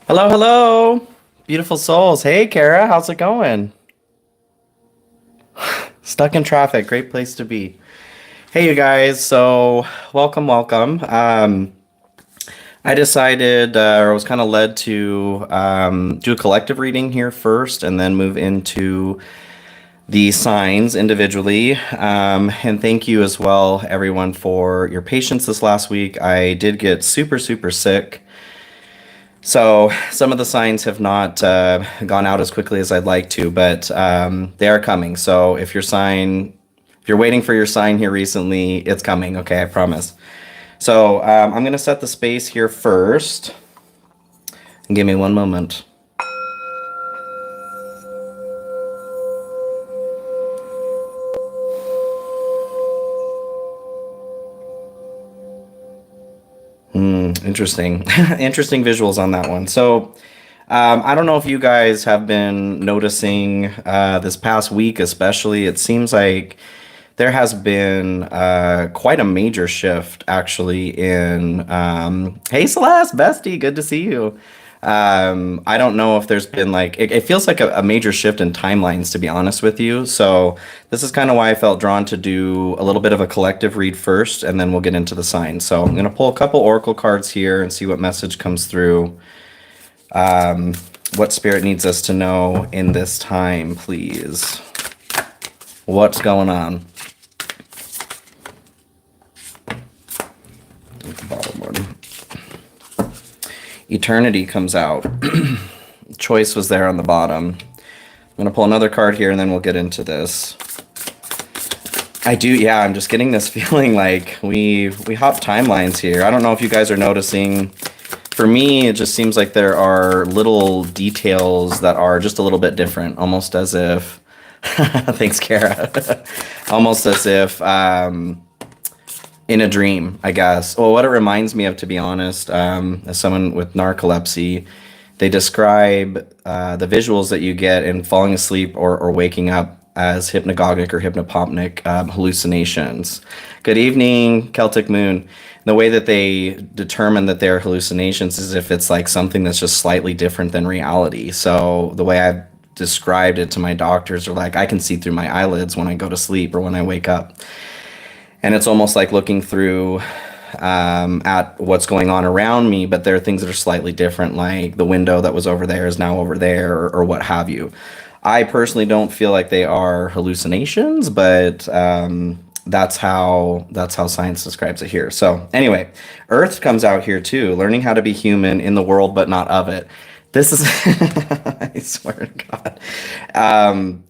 Hello, hello, beautiful souls. Hey, Kara, how's it going? Stuck in traffic, great place to be. Hey, you guys. So, welcome, welcome. I decided, or I was kind of led to do a collective reading here first, and then move into the signs individually. And thank you as well, everyone, for your patience this last week. I did get super, super sick. So some of the signs have not gone out as quickly as I'd like to, but they are coming. So if you're waiting for your sign here recently, it's coming. Okay, I promise. So I'm gonna set the space here first. Give me one moment. Interesting, interesting visuals on that one. So I don't know if you guys have been noticing this past week, especially. It seems like there has been quite a major shift actually in hey Celeste, bestie, good to see you. I don't know if there's been like it feels like a major shift in timelines, to be honest with you. So this is kind of why I felt drawn to do a little bit of a collective read first, and then we'll get into the signs. So I'm gonna pull a couple oracle cards here and see what message comes through. What spirit needs us to know in this time, please. What's going on? The bottom one. Eternity comes out. Choice was there on the bottom. I'm gonna pull another card here and then we'll get into this. I'm just getting this feeling like we hop timelines here. I don't know if you guys are noticing. For me, it just seems like there are little details that are just a little bit different, almost as if thanks, Kara. Almost as if in a dream, I guess. Well, what it reminds me of, to be honest, as someone with narcolepsy, they describe the visuals that you get in falling asleep or waking up as hypnagogic or hypnopompic hallucinations. Good evening, Celtic Moon. The way that they determine that they're hallucinations is if it's like something that's just slightly different than reality. So the way I've described it to my doctors are like, I can see through my eyelids when I go to sleep or when I wake up. And it's almost like looking through at what's going on around me, but there are things that are slightly different, like the window that was over there is now over there, or what have you. I personally don't feel like they are hallucinations, but that's how science describes it here. So anyway, Earth comes out here too, learning how to be human in the world but not of it. This is I swear to God.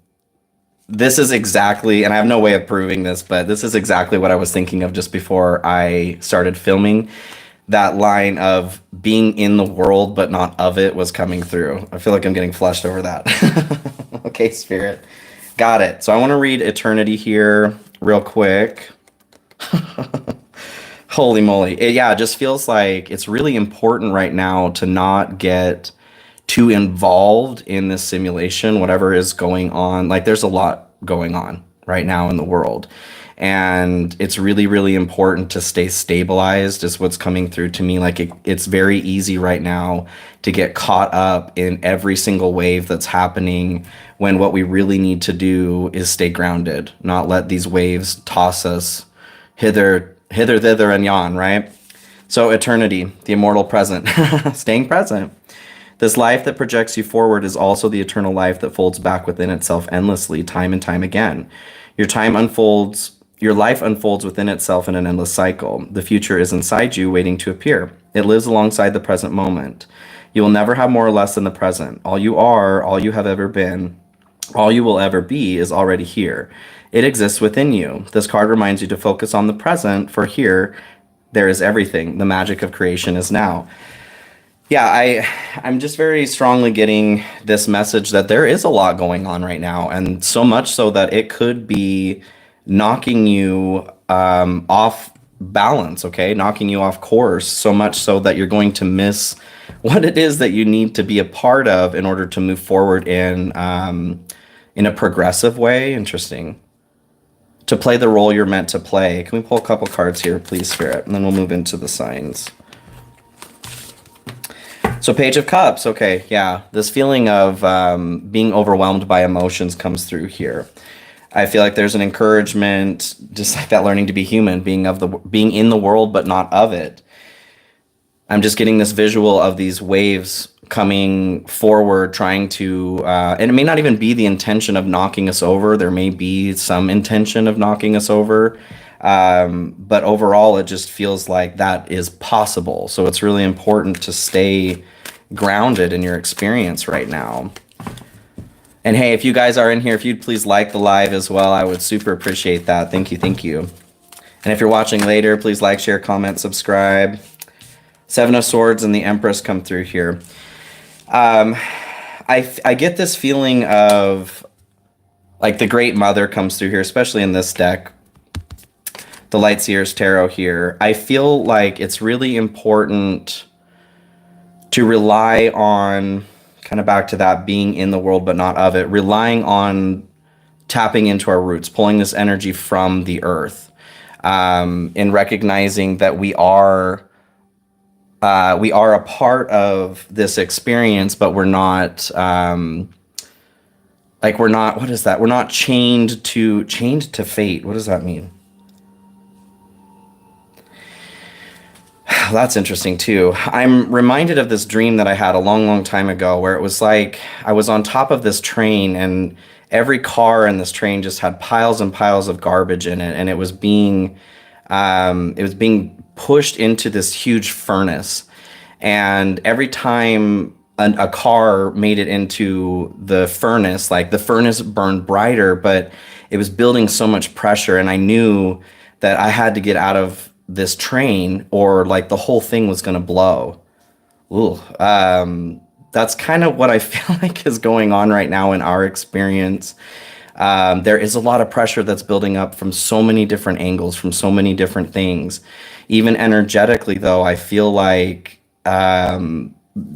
This is exactly, and I have no way of proving this, but this is exactly what I was thinking of just before I started filming. That line of being in the world but not of it was coming through. I feel like I'm getting flushed over that. Okay, Spirit. Got it. So I want to read Eternity here real quick. Holy moly. It just feels like it's really important right now to not get too involved in this simulation, whatever is going on. Like there's a lot going on right now in the world. And it's really, really important to stay stabilized is what's coming through to me. Like it's very easy right now to get caught up in every single wave that's happening when what we really need to do is stay grounded, not let these waves toss us hither, thither, and yon, right? So eternity, the immortal present, staying present. This life that projects you forward is also the eternal life that folds back within itself endlessly, time and time again. Your life unfolds within itself in an endless cycle. The future is inside you, waiting to appear. It lives alongside the present moment. You will never have more or less than the present. All you are, all you have ever been, all you will ever be is already here. It exists within you. This card reminds you to focus on the present, for here, there is everything. The magic of creation is now. Yeah, I'm just very strongly getting this message that there is a lot going on right now, and so much so that it could be knocking you off balance, okay? Knocking you off course, so much so that you're going to miss what it is that you need to be a part of in order to move forward in a progressive way. Interesting. To play the role you're meant to play. Can we pull a couple cards here, please, Spirit? And then we'll move into the signs. So Page of Cups, okay, yeah. This feeling of being overwhelmed by emotions comes through here. I feel like there's an encouragement, just like that learning to be human, being in the world but not of it. I'm just getting this visual of these waves coming forward, trying to, and it may not even be the intention of knocking us over. There may be some intention of knocking us over. But overall, it just feels like that is possible. So it's really important to stay grounded in your experience right now. And hey, if you guys are in here, if you'd please like the live as well, I would super appreciate that. Thank you, thank you. And if you're watching later, please like, share, comment, subscribe. Seven of Swords and the Empress come through here. I get this feeling of like the Great Mother comes through here, especially in this deck. The Light Seers Tarot here. I feel like it's really important to rely on, kind of back to that being in the world but not of it, relying on tapping into our roots, pulling this energy from the earth, and recognizing that we are a part of this experience, but we're not, what is that? We're not chained to fate. What does that mean? That's interesting too. I'm reminded of this dream that I had a long, long time ago where it was like I was on top of this train and every car in this train just had piles and piles of garbage in it, and it was being pushed into this huge furnace. And every time a car made it into the furnace, like the furnace burned brighter, but it was building so much pressure, and I knew that I had to get out of this train or like the whole thing was going to blow. Ooh, that's kind of what I feel like is going on right now in our experience. There is a lot of pressure that's building up from so many different angles, from so many different things. Even energetically, though, I feel like tying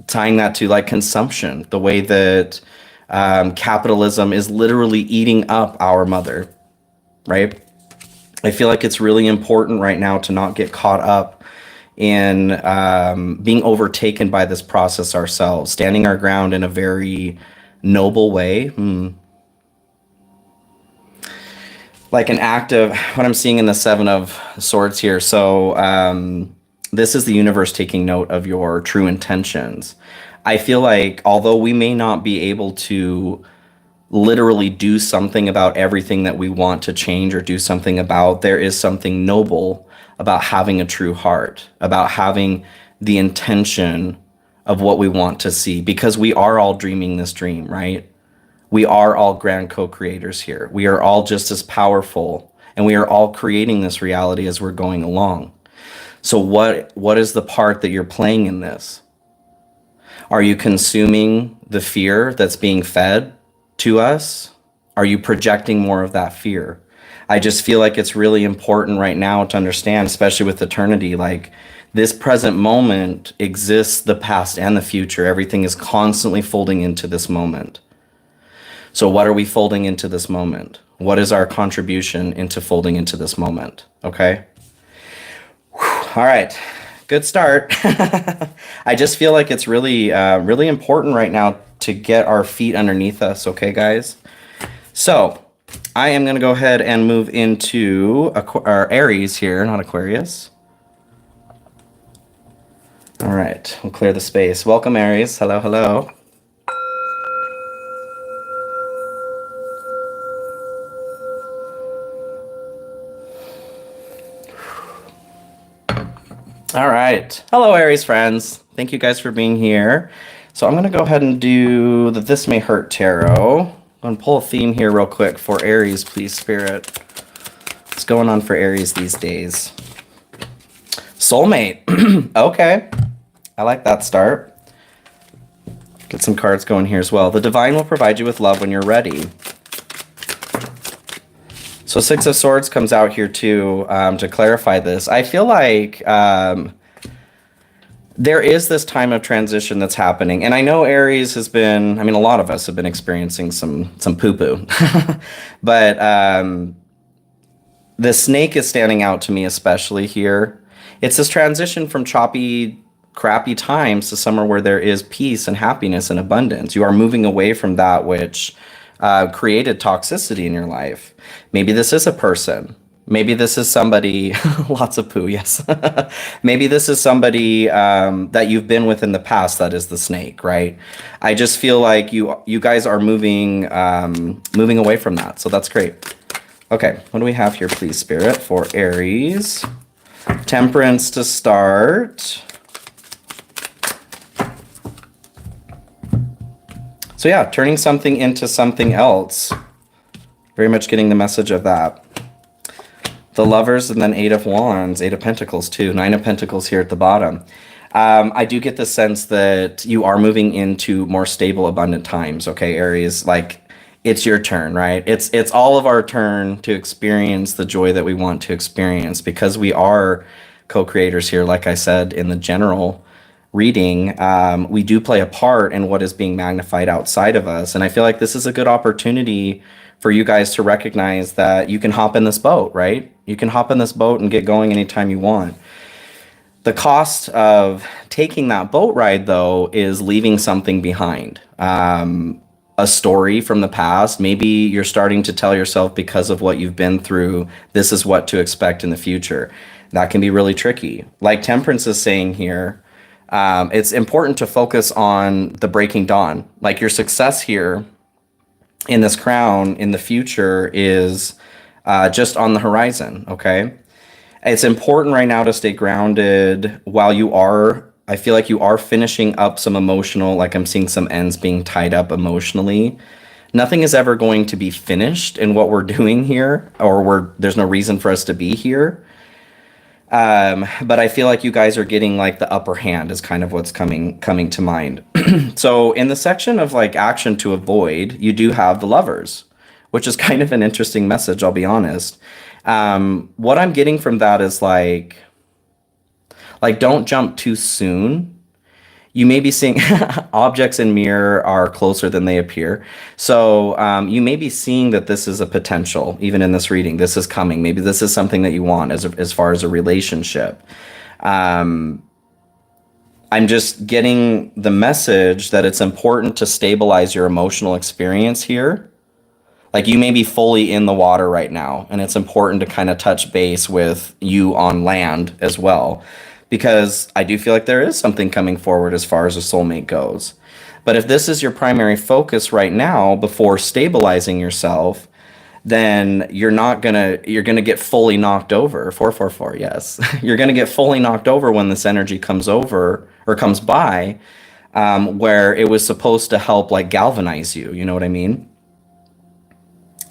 that to like consumption, the way that capitalism is literally eating up our mother, right? I feel like it's really important right now to not get caught up in being overtaken by this process ourselves, standing our ground in a very noble way. Like an act of what I'm seeing in the Seven of Swords here. So this is the universe taking note of your true intentions. I feel like although we may not be able to literally do something about everything that we want to change or do something about, there is something noble about having a true heart, about having the intention of what we want to see, because we are all dreaming this dream, right? We are all grand co-creators here. We are all just as powerful, and we are all creating this reality as we're going along. So what is the part that you're playing in this? Are you consuming the fear that's being fed to us? Are you projecting more of that fear? I just feel like it's really important right now to understand, especially with eternity, like this present moment exists the past and the future. Everything is constantly folding into this moment. So what are we folding into this moment? What is our contribution into folding into this moment? Okay. All right. Good start. I just feel like it's really, really important right now to get our feet underneath us. Okay, guys. So I am going to go ahead and move into Aries here, not Aquarius. All right. We'll clear the space. Welcome, Aries. Hello, hello. All right. Hello, Aries friends. Thank you guys for being here. So I'm going to go ahead and do the This May Hurt Tarot. I'm going to pull a theme here real quick for Aries, please, Spirit. What's going on for Aries these days? Soulmate. Okay. I like that start. Get some cards going here as well. The Divine will provide you with love when you're ready. So Six of Swords comes out here too, to clarify this. I feel like there is this time of transition that's happening. And I know Aries has been, I mean, a lot of us have been experiencing some poo-poo. But the snake is standing out to me especially here. It's this transition from choppy crappy times to somewhere where there is peace and happiness and abundance. You are moving away from that which created toxicity in your life. Maybe this is a person. Maybe this is somebody, lots of poo, yes. Maybe this is somebody that you've been with in the past that is the snake, right? I just feel like you guys are moving away from that. So that's great. Okay, what do we have here, please, Spirit, for Aries? Temperance to start. So yeah, turning something into something else. Very much getting the message of that. The Lovers, and then Eight of Wands, Eight of Pentacles too, Nine of Pentacles here at the bottom. I do get the sense that you are moving into more stable, abundant times, okay, Aries? Like, it's your turn, right? It's all of our turn to experience the joy that we want to experience, because we are co-creators here, like I said in the general reading. We do play a part in what is being magnified outside of us, and I feel like this is a good opportunity for you guys to recognize that you can hop in this boat, right? You can hop in this boat and get going anytime you want. The cost of taking that boat ride, though, is leaving something behind. A story from the past. Maybe you're starting to tell yourself, because of what you've been through, this is what to expect in the future. That can be really tricky. Like Temperance is saying here, it's important to focus on the breaking dawn. Like, your success here in this crown in the future is just on the horizon, okay? It's important right now to stay grounded while you are, I feel like you are finishing up some emotional, like I'm seeing some ends being tied up emotionally. Nothing is ever going to be finished in what we're doing here, or there's no reason for us to be here. But I feel like you guys are getting like the upper hand is kind of what's coming to mind. So in the section of like action to avoid, you do have the Lovers, which is kind of an interesting message, I'll be honest. What I'm getting from that is like don't jump too soon. You may be seeing objects in mirror are closer than they appear. So you may be seeing that this is a potential, even in this reading. This is coming. Maybe this is something that you want as far as a relationship. I'm just getting the message that it's important to stabilize your emotional experience here. Like, you may be fully in the water right now, and it's important to kind of touch base with you on land as well, because I do feel like there is something coming forward as far as a soulmate goes. But if this is your primary focus right now before stabilizing yourself, then you're gonna get fully knocked over. 444, yes. You're gonna get fully knocked over when this energy comes over or comes by, where it was supposed to help like galvanize you. You know what I mean?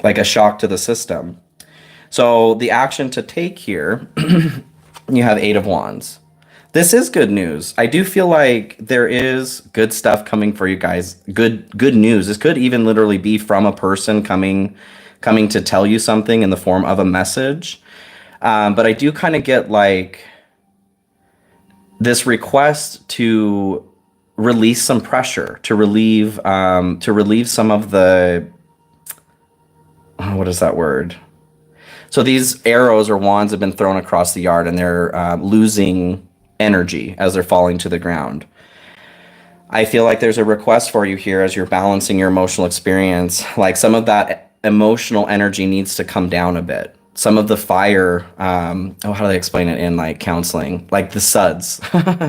Like a shock to the system. So the action to take here, you have Eight of Wands. This is good news. I do feel like there is good stuff coming for you guys. Good news. This could even literally be from a person coming to tell you something in the form of a message. But I do kind of get like this request to release some pressure, to relieve some of the, what is that word? So these arrows or wands have been thrown across the yard, and they're losing energy as they're falling to the ground. I feel like there's a request for you here as you're balancing your emotional experience. Like, some of that emotional energy needs to come down a bit. Some of the fire, how do they explain it in like counseling? Like the suds,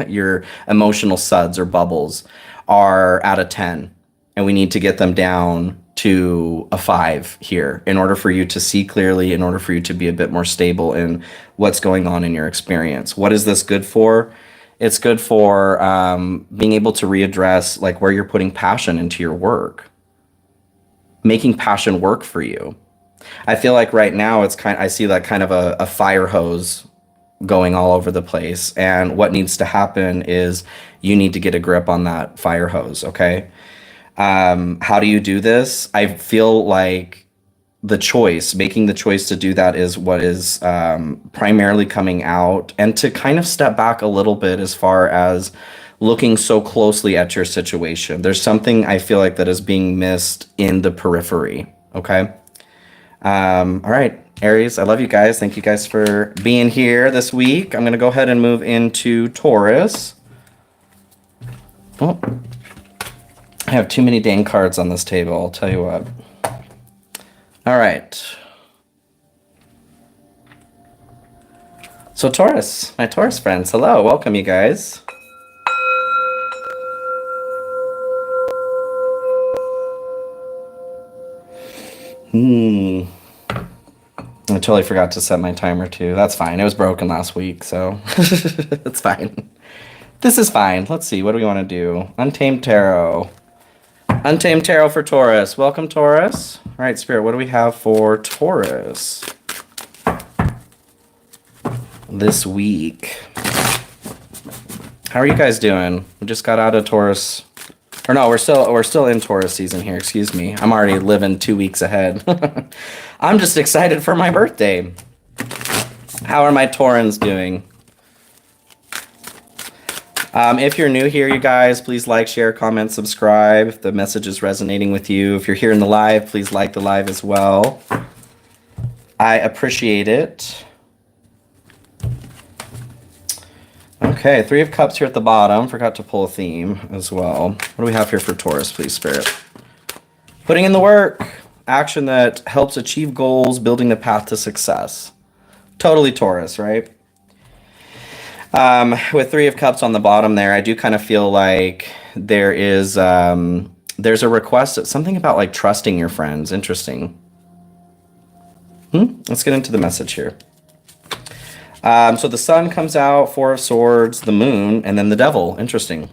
your emotional suds or bubbles are at a 10, and we need to get them down to a 5 here in order for you to see clearly, in order for you to be a bit more stable in what's going on in your experience. What is this good for? It's good for being able to readdress like where you're putting passion into your work, making passion work for you. I feel like right now I see like kind of a fire hose going all over the place, and what needs to happen is you need to get a grip on that fire hose, okay? How do you do this? I feel like making the choice to do that is what is primarily coming out, and to kind of step back a little bit as far as looking so closely at your situation. There's something I feel like that is being missed in the periphery, okay? All right, Aries, I love you guys. Thank you guys for being here this week. I'm going to go ahead and move into Taurus. Oh, I have too many dang cards on this table, I'll tell you what. All right. So Taurus, my Taurus friends, hello, welcome you guys. I totally forgot to set my timer too. That's fine. It was broken last week, so it's fine. This is fine. Let's see. What do we want to do? Untamed Tarot. Untamed Tarot for Taurus. Welcome, Taurus. All right, Spirit, what do we have for Taurus this week? How are you guys doing? We just got out of Taurus. Or no, we're still in Taurus season here. Excuse me. I'm already living 2 weeks ahead. I'm just excited for my birthday. How are my Taurans doing? If you're new here, you guys, please like, share, comment, subscribe if the message is resonating with you. If you're here in the live, please like the live as well. I appreciate it. Okay, 3 of Cups here at the bottom. Forgot to pull a theme as well. What do we have here for Taurus, please, Spirit? Putting in the work. Action that helps achieve goals, building the path to success. Totally Taurus, right? With 3 of Cups on the bottom there, I do kind of feel like there is there's a request, something about like trusting your friends. Interesting. Let's get into the message here. So the Sun comes out, 4 of Swords, the Moon, and then the Devil. Interesting.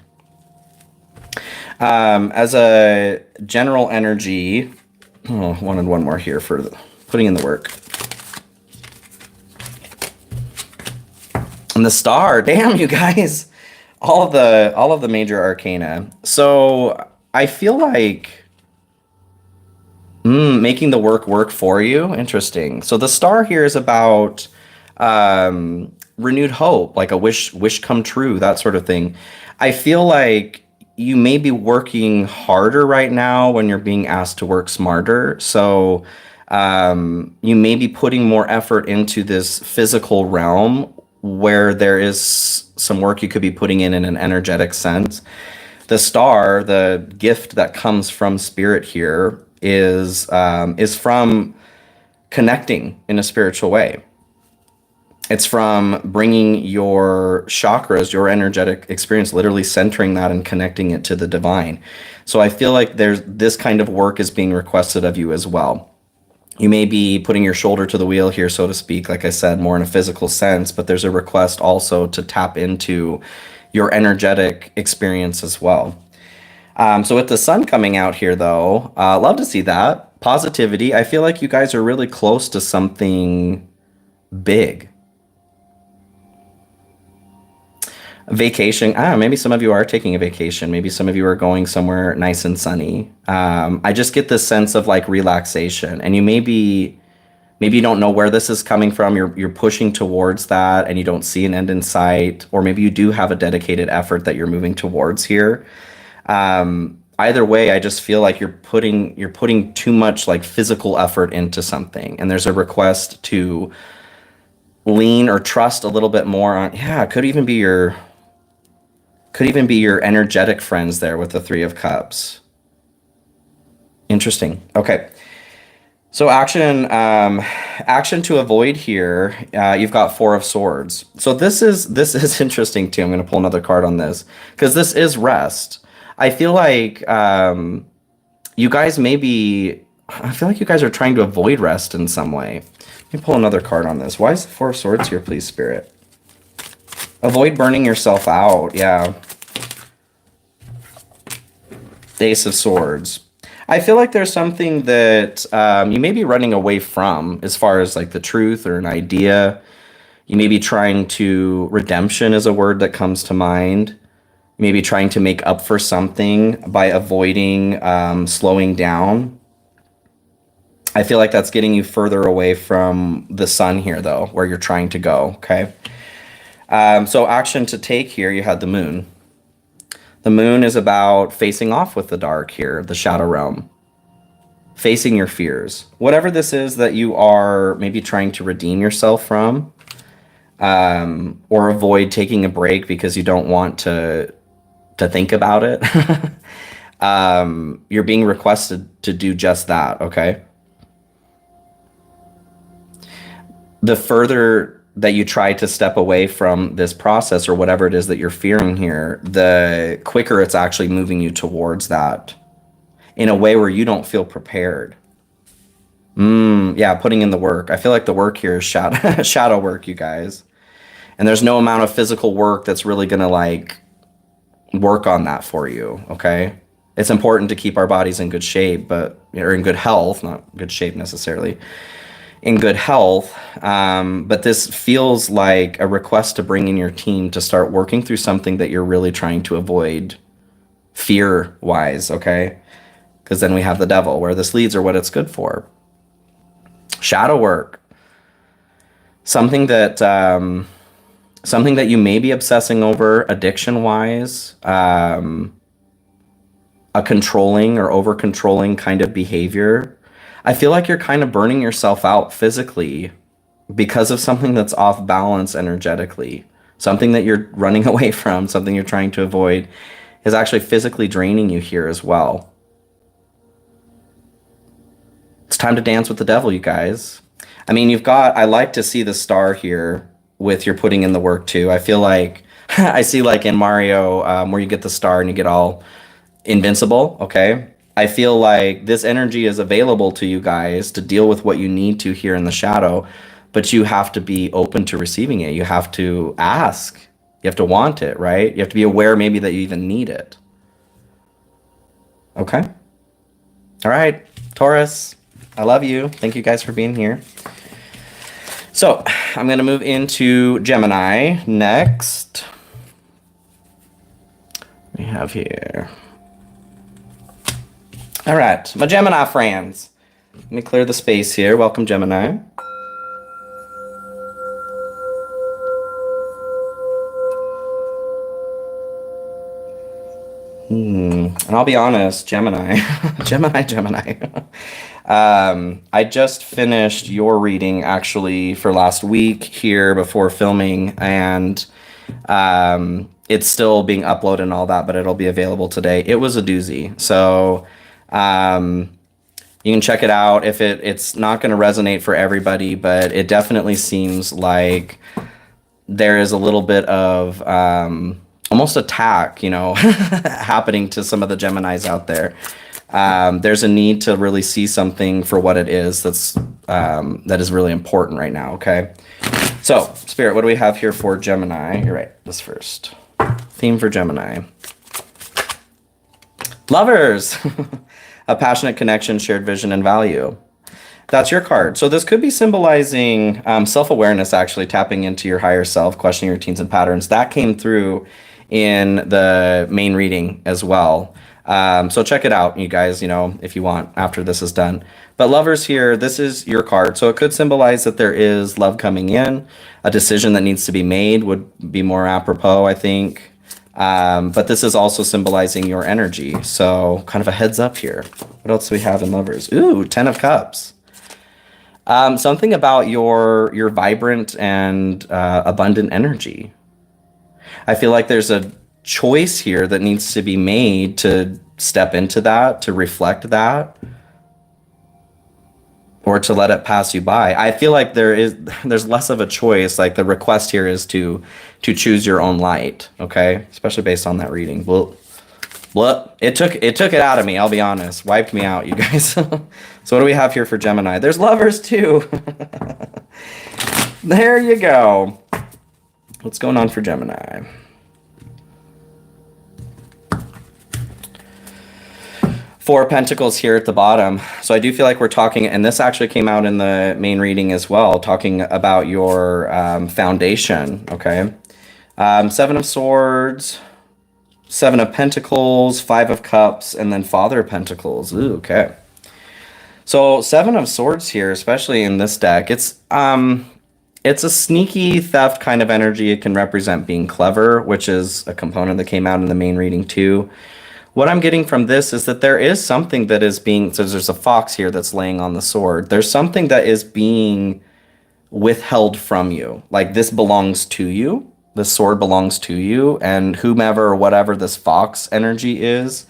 As a general energy, wanted one more here for putting in the work. And the Star, damn you guys, all of the major arcana. So I feel like making the work for you. Interesting. So the Star here is about renewed hope, like a wish come true, that sort of thing. I feel like you may be working harder right now when you're being asked to work smarter. So you may be putting more effort into this physical realm where there is some work you could be putting in an energetic sense. The Star, the gift that comes from Spirit here is from connecting in a spiritual way. It's from bringing your chakras, your energetic experience, literally centering that and connecting it to the divine. So I feel like there's this kind of work is being requested of you as well. You may be putting your shoulder to the wheel here, so to speak, like I said, more in a physical sense, but there's a request also to tap into your energetic experience as well. So with the Sun coming out here, though, love to see that. Positivity. I feel like you guys are really close to something big. Vacation. I don't know, maybe some of you are taking a vacation. Maybe some of you are going somewhere nice and sunny. I just get this sense of like relaxation, and maybe you don't know where this is coming from. You're pushing towards that and you don't see an end in sight, or maybe you do have a dedicated effort that you're moving towards here. Either way, I just feel like you're putting too much like physical effort into something, and there's a request to lean or trust a little bit more on. Yeah, it could even be your energetic friends there with the 3 of Cups. Interesting. Okay. So action to avoid here. You've got 4 of Swords. So this is interesting too. I'm going to pull another card on this because this is rest. I feel like you guys I feel like you guys are trying to avoid rest in some way. Let me pull another card on this. Why is the 4 of Swords here, please, Spirit? Avoid burning yourself out. Yeah. Ace of Swords. I feel like there's something that you may be running away from as far as like the truth or an idea. You may be trying to, redemption is a word that comes to mind. You may be trying to make up for something by avoiding slowing down. I feel like that's getting you further away from the Sun here, though, where you're trying to go, okay? So action to take here, you had the Moon. The Moon is about facing off with the dark here, the shadow realm. Facing your fears. Whatever this is that you are maybe trying to redeem yourself from, or avoid taking a break because you don't want to to think about it. You're being requested to do just that, okay? The further that you try to step away from this process or whatever it is that you're fearing here, the quicker it's actually moving you towards that in a way where you don't feel prepared. Yeah, putting in the work. I feel like the work here is shadow shadow work, you guys. And there's no amount of physical work that's really gonna like work on that for you, okay? It's important to keep our bodies in good shape, or in good health, not good shape necessarily, in good health. But this feels like a request to bring in your team to start working through something that you're really trying to avoid fear-wise, okay? Because then we have the devil, where this leads or what it's good for. Shadow work. Something that you may be obsessing over addiction-wise, a controlling or over-controlling kind of behavior. I feel like you're kind of burning yourself out physically because of something that's off balance energetically. Something that you're running away from, something you're trying to avoid, is actually physically draining you here as well. It's time to dance with the devil, you guys. I mean, I like to see the star here with your putting in the work too. I feel like, I see like in Mario, where you get the star and you get all invincible, okay? I feel like this energy is available to you guys to deal with what you need to here in the shadow, but you have to be open to receiving it. You have to ask. You have to want it, right? You have to be aware maybe that you even need it. Okay? All right, Taurus, I love you. Thank you guys for being here. So I'm going to move into Gemini next. We have here. All right, my Gemini friends. Let me clear the space here. Welcome, Gemini. And I'll be honest, Gemini. Gemini. I just finished your reading actually for last week here before filming, and it's still being uploaded and all that, but it'll be available today. It was a doozy. So you can check it out. If it's not going to resonate for everybody, but it definitely seems like there is a little bit of almost attack, happening to some of the Geminis out there. There's a need to really see something for what it is that is really important right now, okay? So, Spirit, what do we have here for Gemini? You're right, this first. Theme for Gemini. Lovers! A passionate connection, shared vision, and value. That's your card. So this could be symbolizing self-awareness, actually tapping into your higher self, questioning routines and patterns. That came through in the main reading as well. So check it out, you guys, if you want, after this is done. But lovers here, this is your card. So it could symbolize that there is love coming in. A decision that needs to be made would be more apropos, I think. But this is also symbolizing your energy. So kind of a heads up here. What else do we have in lovers? Ooh, 10 of Cups. Something about your vibrant and abundant energy. I feel like there's a choice here that needs to be made to step into that, to reflect that, or to let it pass you by. I feel like there's less of a choice. Like the request here is to choose your own light, okay? Especially based on that reading. Well, it took it out of me, I'll be honest. Wiped me out, you guys. So what do we have here for Gemini? There's lovers too. There you go. What's going on for Gemini? Four of Pentacles here at the bottom. So I do feel like we're talking, and this actually came out in the main reading as well, talking about your foundation, okay? Seven of Swords, Seven of Pentacles, Five of Cups, and then Father of Pentacles. Ooh, okay. So Seven of Swords here, especially in this deck, it's a sneaky theft kind of energy. It can represent being clever, which is a component that came out in the main reading too. What I'm getting from this is that there is something that is being, so there's a fox here that's laying on the sword. There's something that is being withheld from you. Like this belongs to you, This sword belongs to you, and whomever or whatever this fox energy is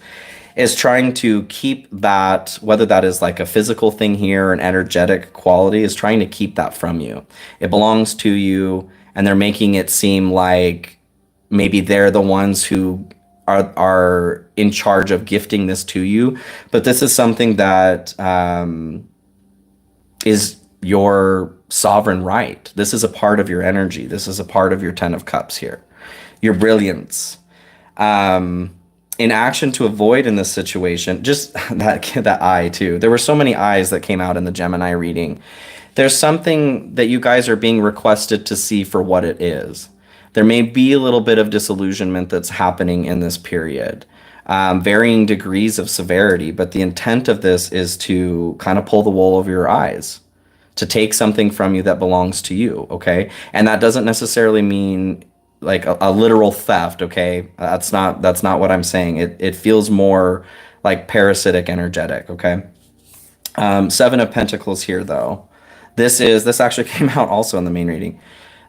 trying to keep that, whether that is like a physical thing here, an energetic quality, is trying to keep that from you. It belongs to you, and they're making it seem like maybe they're the ones who are in charge of gifting this to you. But this is something that is your sovereign right. This is a part of your energy. This is a part of your Ten of Cups here. Your brilliance. In action to avoid in this situation, just that eye too. There were so many eyes that came out in the Gemini reading. There's something that you guys are being requested to see for what it is. There may be a little bit of disillusionment that's happening in this period. Varying degrees of severity, but the intent of this is to kind of pull the wool over your eyes, to take something from you that belongs to you, okay? And that doesn't necessarily mean like a literal theft, okay? That's not what I'm saying. It feels more like parasitic energetic, okay? Seven of Pentacles here though. This actually came out also in the main reading.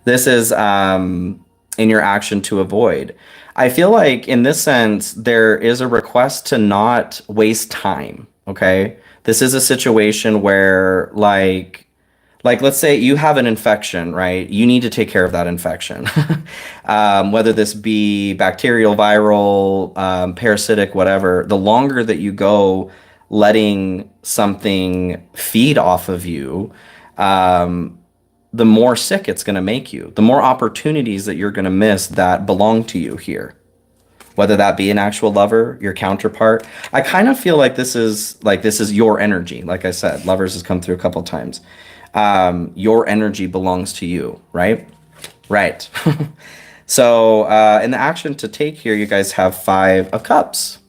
This is in your action to avoid. I feel like in this sense, there is a request to not waste time, okay? This is a situation where like let's say you have an infection, right? You need to take care of that infection. Whether this be bacterial, viral, parasitic, whatever, the longer that you go letting something feed off of you, the more sick it's going to make you, the more opportunities that you're going to miss that belong to you here. Whether that be an actual lover, your counterpart. I kind of feel like this is your energy. Like I said, lovers has come through a couple times. Your energy belongs to you, right? Right. So in the action to take here, you guys have Five of Cups.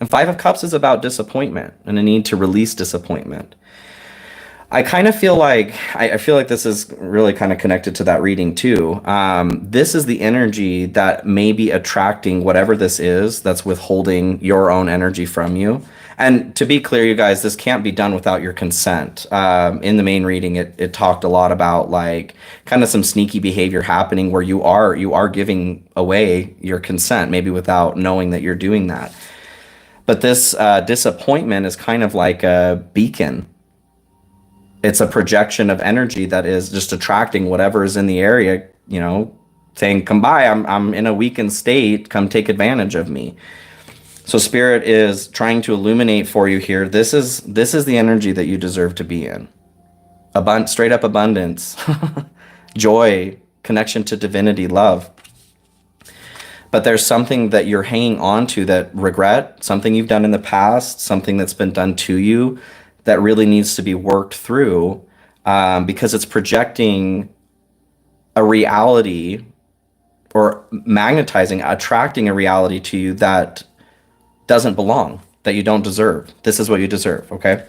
And Five of Cups is about disappointment and a need to release disappointment. I kind of feel like, I feel like this is really kind of connected to that reading too. This is the energy that may be attracting whatever this is that's withholding your own energy from you. And to be clear, you guys, this can't be done without your consent. In the main reading, it talked a lot about like kind of some sneaky behavior happening where you are giving away your consent, maybe without knowing that you're doing that. But this disappointment is kind of like a beacon. It's a projection of energy that is just attracting whatever is in the area, you know, saying, come by, I'm in a weakened state, come take advantage of me. So Spirit is trying to illuminate for you here. This is the energy that you deserve to be in. Straight up abundance, joy, connection to divinity, love. But there's something that you're hanging on to, that regret, something you've done in the past, something that's been done to you that really needs to be worked through, because it's projecting a reality or magnetizing, attracting a reality to you that doesn't belong, that you don't deserve. This is what you deserve, okay?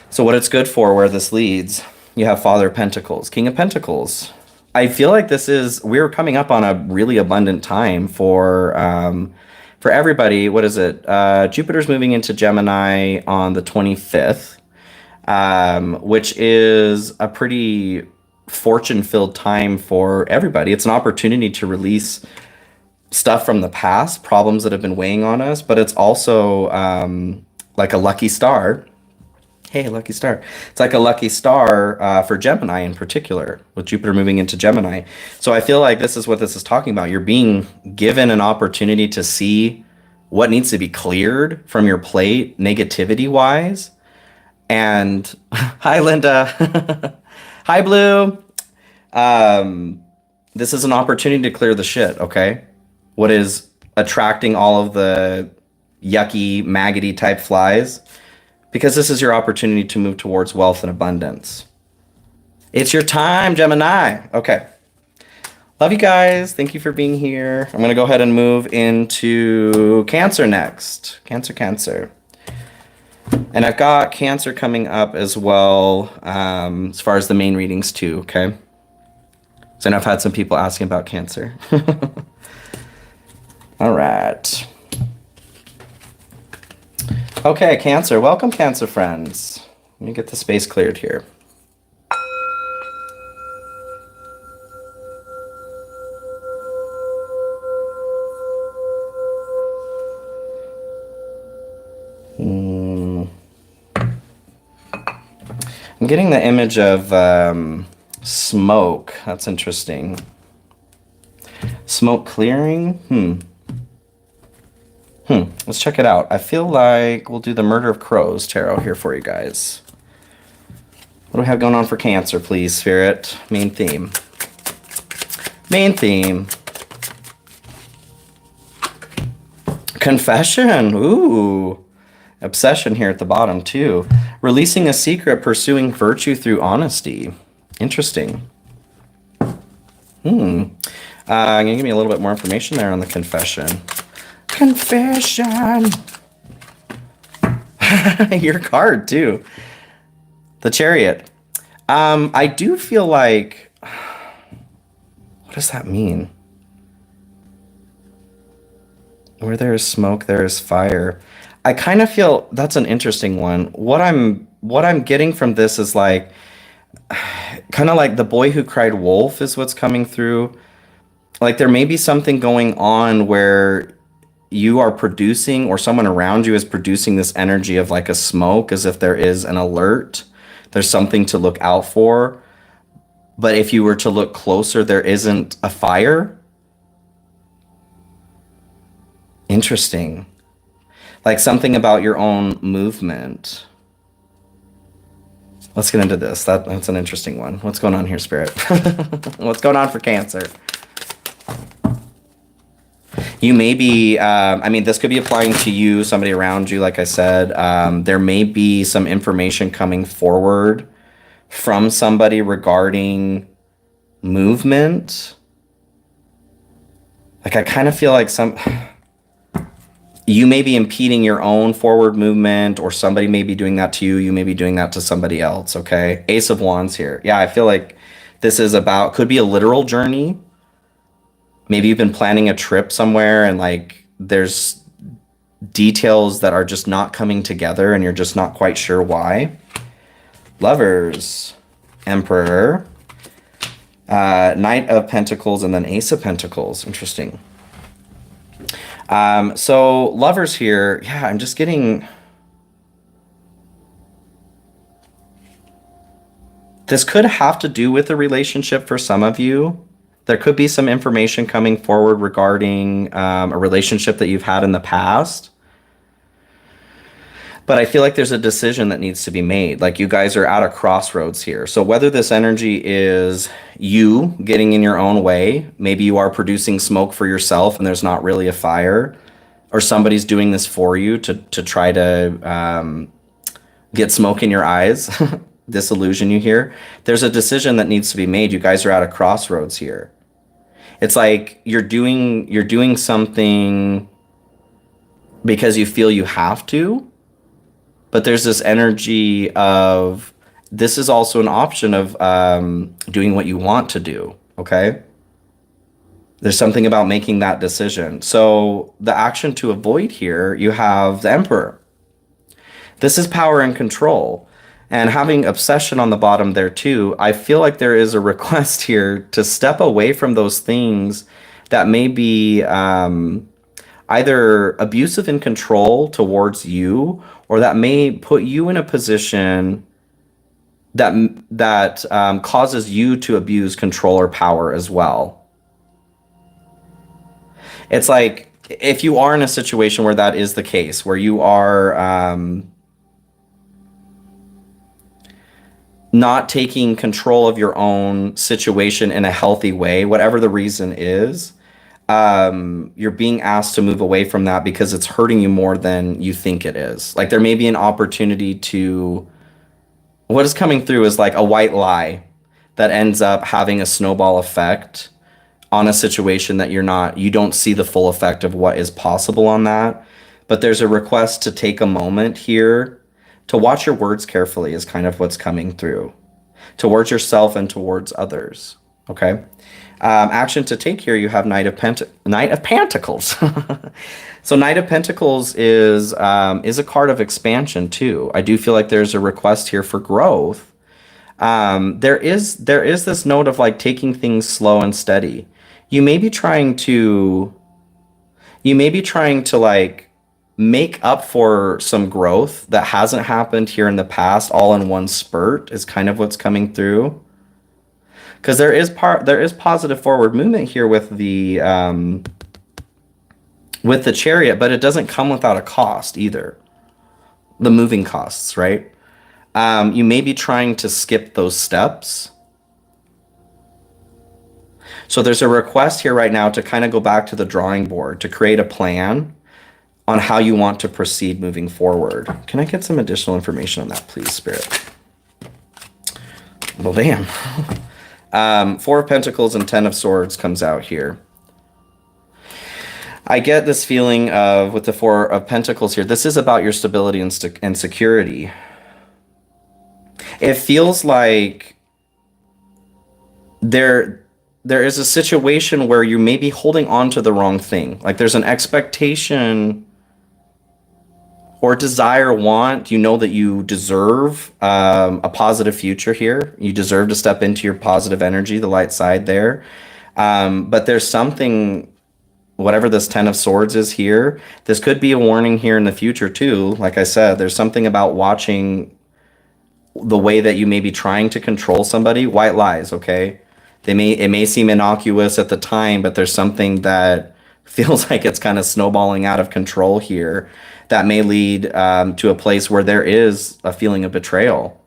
So what it's good for, where this leads, you have Father of Pentacles, King of Pentacles. I feel like we're coming up on a really abundant time for everybody. What is it? Jupiter's moving into Gemini on the 25th, which is a pretty fortune-filled time for everybody. It's an opportunity to release stuff from the past, problems that have been weighing on us, but it's also like a lucky star. Hey, lucky star. It's like a lucky star for Gemini in particular, with Jupiter moving into Gemini. So I feel like this is what this is talking about. You're being given an opportunity to see what needs to be cleared from your plate, negativity-wise. And hi, Linda. Hi, Blue. This is an opportunity to clear the shit, okay? What is attracting all of the yucky, maggoty type flies? Because this is your opportunity to move towards wealth and abundance. It's your time, Gemini. Okay. Love you guys. Thank you for being here. I'm going to go ahead and move into Cancer next. Cancer. And I've got Cancer coming up as well, as far as the main readings too, okay? So I've had some people asking about Cancer. All right. Okay, Cancer. Welcome, Cancer friends. Let me get the space cleared here. I'm getting the image of smoke. That's interesting. Smoke clearing? Let's check it out. I feel like we'll do the Murder of Crows tarot here for you guys. What do we have going on for Cancer, please, Spirit? Main theme. Main theme. Confession. Ooh. Obsession here at the bottom, too. Releasing a secret, pursuing virtue through honesty. Interesting. Can you give me a little bit more information there on the confession? Confession. Your card, too. The Chariot. I do feel like... What does that mean? Where there is smoke, there is fire. I kind of feel that's an interesting one. What I'm getting from this is like kind of like the boy who cried wolf is what's coming through. Like there may be something going on where you are producing or someone around you is producing this energy of like a smoke, as if there is an alert. There's something to look out for. But if you were to look closer, there isn't a fire. Interesting. Like something about your own movement. Let's get into this. That's an interesting one. What's going on here, Spirit? What's going on for Cancer? You may be, I mean, this could be applying to you, somebody around you, like I said. There may be some information coming forward from somebody regarding movement. Like I kind of feel like you may be impeding your own forward movement, or somebody may be doing that to you. You may be doing that to somebody else, okay? Ace of Wands here. Yeah, I feel like this is about, could be a literal journey. Maybe you've been planning a trip somewhere and like there's details that are just not coming together and you're just not quite sure why. Lovers, Emperor, Knight of Pentacles, and then Ace of Pentacles. Interesting. So lovers here, yeah, I'm just getting, this could have to do with a relationship for some of you. There could be some information coming forward regarding a relationship that you've had in the past. But I feel like there's a decision that needs to be made. Like you guys are at a crossroads here. So whether this energy is you getting in your own way, maybe you are producing smoke for yourself and there's not really a fire, or somebody's doing this for you to try to get smoke in your eyes, disillusion you here. There's a decision that needs to be made. You guys are at a crossroads here. It's like you're doing something because you feel you have to. But there's this energy of this is also an option of doing what you want to do, okay? There's something about making that decision. So the action to avoid here, you have the Emperor. This is power and control. And having obsession on the bottom there too, I feel like there is a request here to step away from those things that may be either abusive in control towards you, or that may put you in a position that causes you to abuse control or power as well. It's like if you are in a situation where that is the case, where you are not taking control of your own situation in a healthy way, whatever the reason is, you're being asked to move away from that because it's hurting you more than you think it is. Like there may be an opportunity to, what is coming through is like a white lie that ends up having a snowball effect on a situation that you don't see the full effect of what is possible on that. But there's a request to take a moment here to watch your words carefully is kind of what's coming through towards yourself and towards others. Okay. Action to take here, you have Knight of Pentacles. So Knight of Pentacles is a card of expansion too. I do feel like there's a request here for growth. There is this note of like taking things slow and steady. You may be trying to like make up for some growth that hasn't happened here in the past all in one spurt is kind of what's coming through. Because there is positive forward movement here with the Chariot, but it doesn't come without a cost either. The moving costs, right? You may be trying to skip those steps. So there's a request here right now to kind of go back to the drawing board, to create a plan on how you want to proceed moving forward. Can I get some additional information on that, please, Spirit? Well, damn. Four of Pentacles and Ten of Swords comes out here. I get this feeling of, with the Four of Pentacles here, this is about your stability and security. It feels like there is a situation where you may be holding on to the wrong thing. Like there's an expectation or desire, want, you know that you deserve a positive future here. You deserve to step into your positive energy, the light side there. But there's something, whatever this Ten of Swords is here, this could be a warning here in the future too. Like I said, there's something about watching the way that you may be trying to control somebody. White lies, okay? It may seem innocuous at the time, but there's something that feels like it's kind of snowballing out of control here that may lead to a place where there is a feeling of betrayal.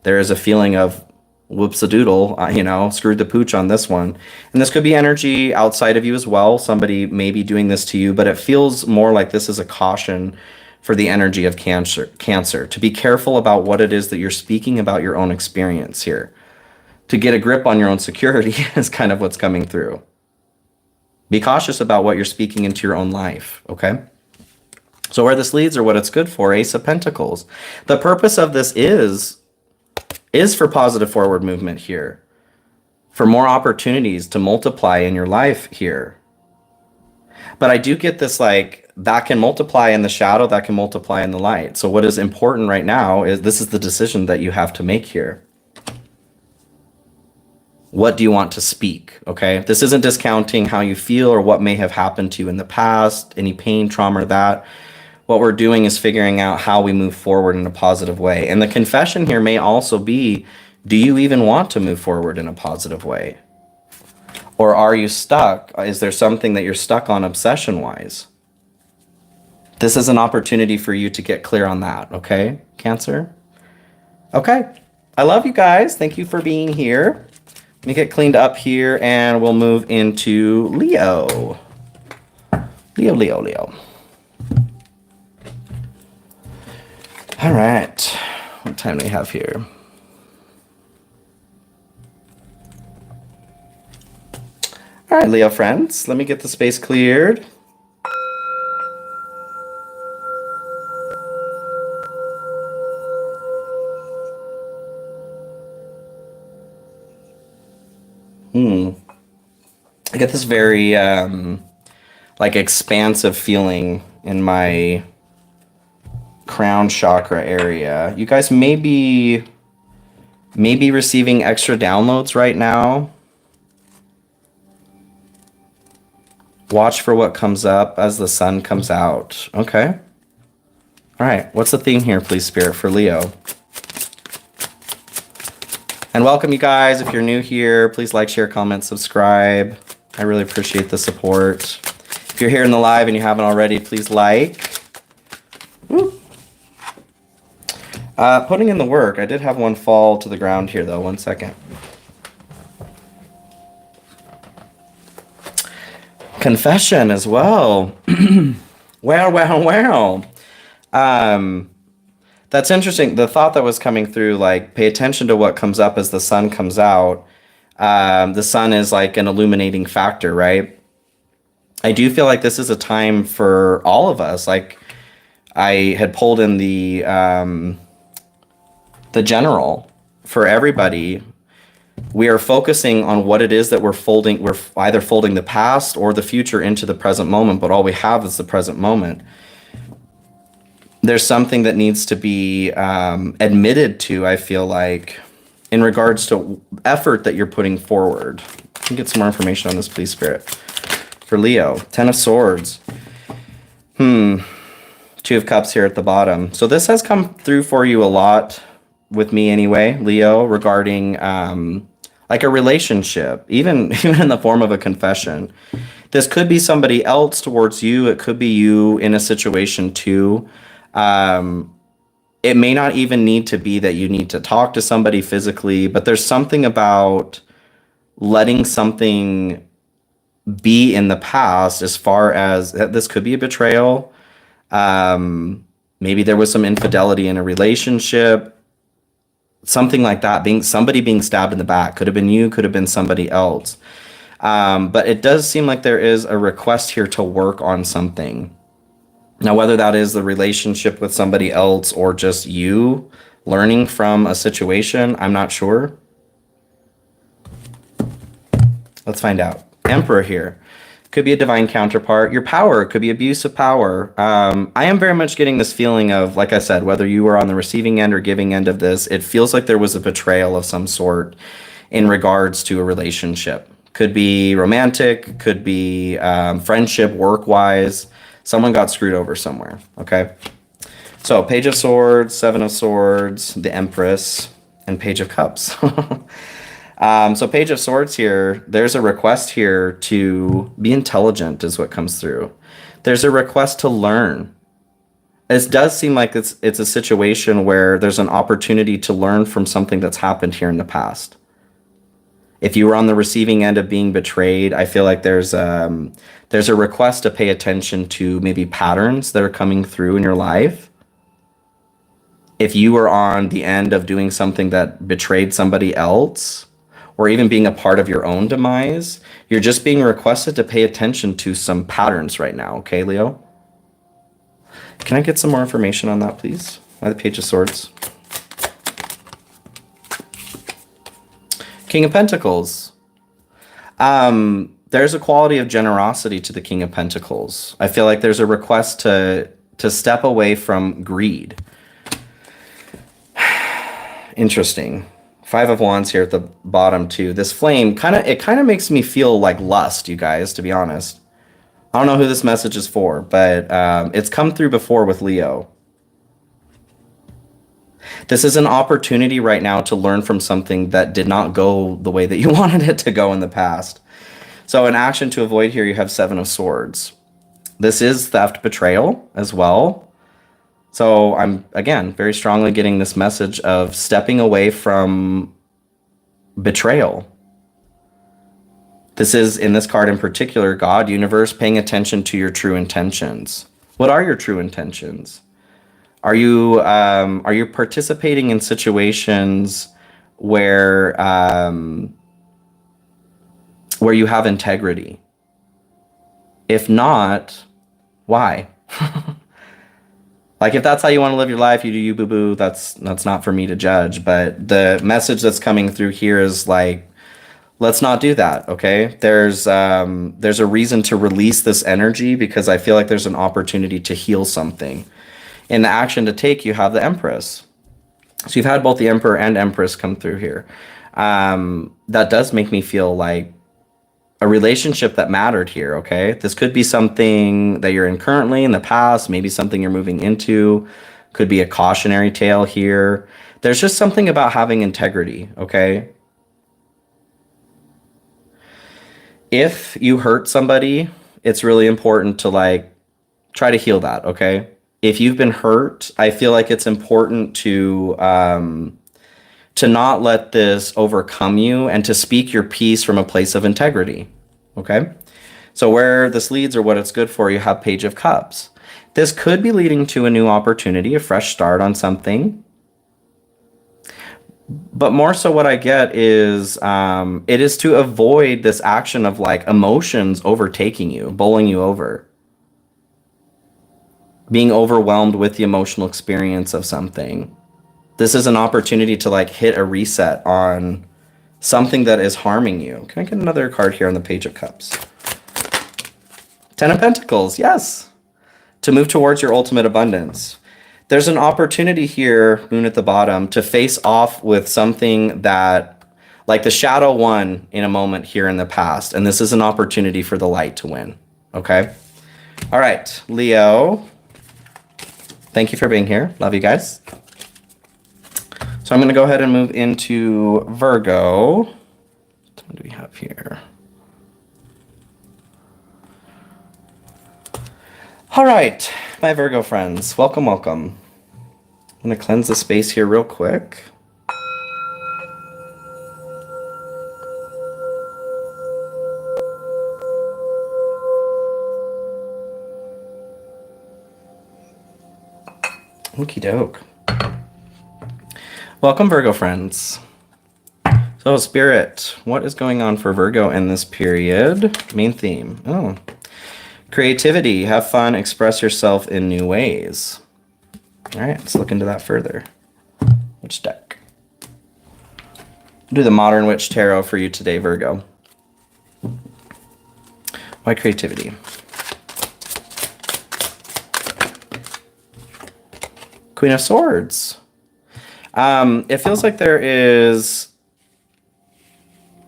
There is a feeling of whoops-a-doodle, screwed the pooch on this one. And this could be energy outside of you as well. Somebody may be doing this to you, but it feels more like this is a caution for the energy of Cancer. To be careful about what it is that you're speaking about your own experience here. To get a grip on your own security is kind of what's coming through. Be cautious about what you're speaking into your own life, okay? So where this leads or what it's good for, Ace of Pentacles. The purpose of this is for positive forward movement here. For more opportunities to multiply in your life here. But I do get this like, that can multiply in the shadow, that can multiply in the light. So what is important right now is this is the decision that you have to make here. What do you want to speak, okay? This isn't discounting how you feel or what may have happened to you in the past, any pain, trauma, or that. What we're doing is figuring out how we move forward in a positive way. And the confession here may also be, do you even want to move forward in a positive way? Or are you stuck? Is there something that you're stuck on obsession-wise? This is an opportunity for you to get clear on that, okay, Cancer? Okay, I love you guys. Thank you for being here. Let me get cleaned up here and we'll move into Leo. Leo. All right, what time do we have here? All right, Leo friends, let me get the space cleared. I get this very like expansive feeling in my crown chakra area. You guys may be receiving extra downloads right now. Watch for what comes up as the sun comes out. Okay. All right. What's the theme here, please, Spirit, for Leo? And welcome, you guys. If you're new here, please like, share, comment, subscribe. I really appreciate the support. If you're here in the live and you haven't already, please like. Woo. Putting in the work. I did have one fall to the ground here, though. 1 second. Confession as well. Well. That's interesting. The thought that was coming through, like, pay attention to what comes up as the sun comes out. The sun is like an illuminating factor, right? I do feel like this is a time for all of us. Like, I had pulled in the general for everybody. We are focusing on what it is that we're folding. We're either folding the past or the future into the present moment, but all we have is the present moment. There's something that needs to be admitted to, I feel like, in regards to effort that you're putting forward. Can you get some more information on this, please, Spirit? For Leo, Ten of Swords. Two Two of Cups here at the bottom. So this has come through for you a lot with me anyway, Leo, regarding like a relationship, even in the form of a confession. This could be somebody else towards you. It could be you in a situation too. It may not even need to be that you need to talk to somebody physically, but there's something about letting something be in the past, as far as this could be a betrayal. Maybe there was some infidelity in a relationship, something like that. Somebody being stabbed in the back. Could have been you, could have been somebody else. But it does seem like there is a request here to work on something. Now, whether that is the relationship with somebody else or just you learning from a situation, I'm not sure. Let's find out. Emperor here. Could be a divine counterpart. Your power could be abuse of power. I am very much getting this feeling of, like I said, whether you were on the receiving end or giving end of this, it feels like there was a betrayal of some sort in regards to a relationship. Could be romantic, could be friendship, work-wise. Someone got screwed over somewhere, okay? So Page of Swords, Seven of Swords, the Empress, and Page of Cups. So Page of Swords here, there's a request here to be intelligent is what comes through. There's a request to learn. It does seem like it's a situation where there's an opportunity to learn from something that's happened here in the past. If you were on the receiving end of being betrayed, I feel like there's a request to pay attention to maybe patterns that are coming through in your life. If you were on the end of doing something that betrayed somebody else, or even being a part of your own demise, you're just being requested to pay attention to some patterns right now, okay, Leo? Can I get some more information on that, please? By the Page of Swords. King of Pentacles. There's a quality of generosity to the King of Pentacles. I feel like there's a request to step away from greed. Interesting. Five of Wands here at the bottom too. This flame kind of makes me feel like lust, you guys, to be honest. I don't know who this message is for, but it's come through before with Leo. This is an opportunity right now to learn from something that did not go the way that you wanted it to go in the past. So in action to avoid here, you have Seven of Swords. This is theft, betrayal as well. So I'm, again, very strongly getting this message of stepping away from betrayal. This is, in this card in particular, God, universe, paying attention to your true intentions. What are your true intentions? Are you participating in situations where you have integrity? If not, why? Like, if that's how you want to live your life, you do you, boo-boo. That's not for me to judge. But the message that's coming through here is like, let's not do that, okay? There's a reason to release this energy, because I feel like there's an opportunity to heal something. In the action to take, you have the Empress. So you've had both the Emperor and Empress come through here. That does make me feel like a relationship that mattered here, okay? This could be something that you're in currently, in the past, maybe something you're moving into. Could be a cautionary tale here. There's just something about having integrity, okay? If you hurt somebody, it's really important to like try to heal that, okay? If you've been hurt, I feel like it's important to not let this overcome you and to speak your piece from a place of integrity, okay? So where this leads or what it's good for, you have Page of Cups. This could be leading to a new opportunity, a fresh start on something. But more so what I get is it is to avoid this action of like emotions overtaking you, bowling you over. Being overwhelmed with the emotional experience of something. This is an opportunity to like hit a reset on something that is harming you. Can I get another card here on the Page of Cups? Ten of Pentacles, yes. To move towards your ultimate abundance. There's an opportunity here, Moon at the bottom, to face off with something that, like the shadow won in a moment here in the past. And this is an opportunity for the light to win, okay? All right, Leo. Thank you for being here. Love you guys. So I'm going to go ahead and move into Virgo. What do we have here? All right, my Virgo friends, welcome, welcome. I'm going to cleanse the space here real quick. Okie doke. Welcome, Virgo friends. So, Spirit, what is going on for Virgo in this period? Main theme. Oh, creativity. Have fun. Express yourself in new ways. All right, let's look into that further. Which deck? Do the Modern Witch Tarot for you today, Virgo. Why creativity? Queen of Swords. It feels like there is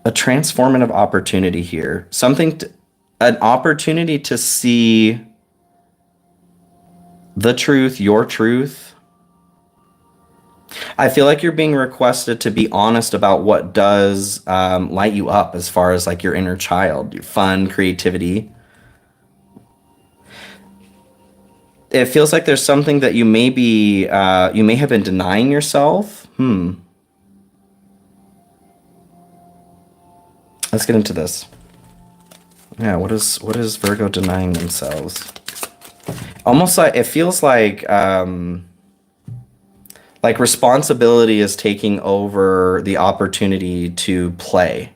a transformative opportunity here. An opportunity to see the truth, your truth. I feel like you're being requested to be honest about what does light you up as far as like your inner child, your fun, creativity. It feels like there's something that you may have been denying yourself. Let's get into this. Yeah, what is Virgo denying themselves? Almost like it feels like responsibility is taking over the opportunity to play.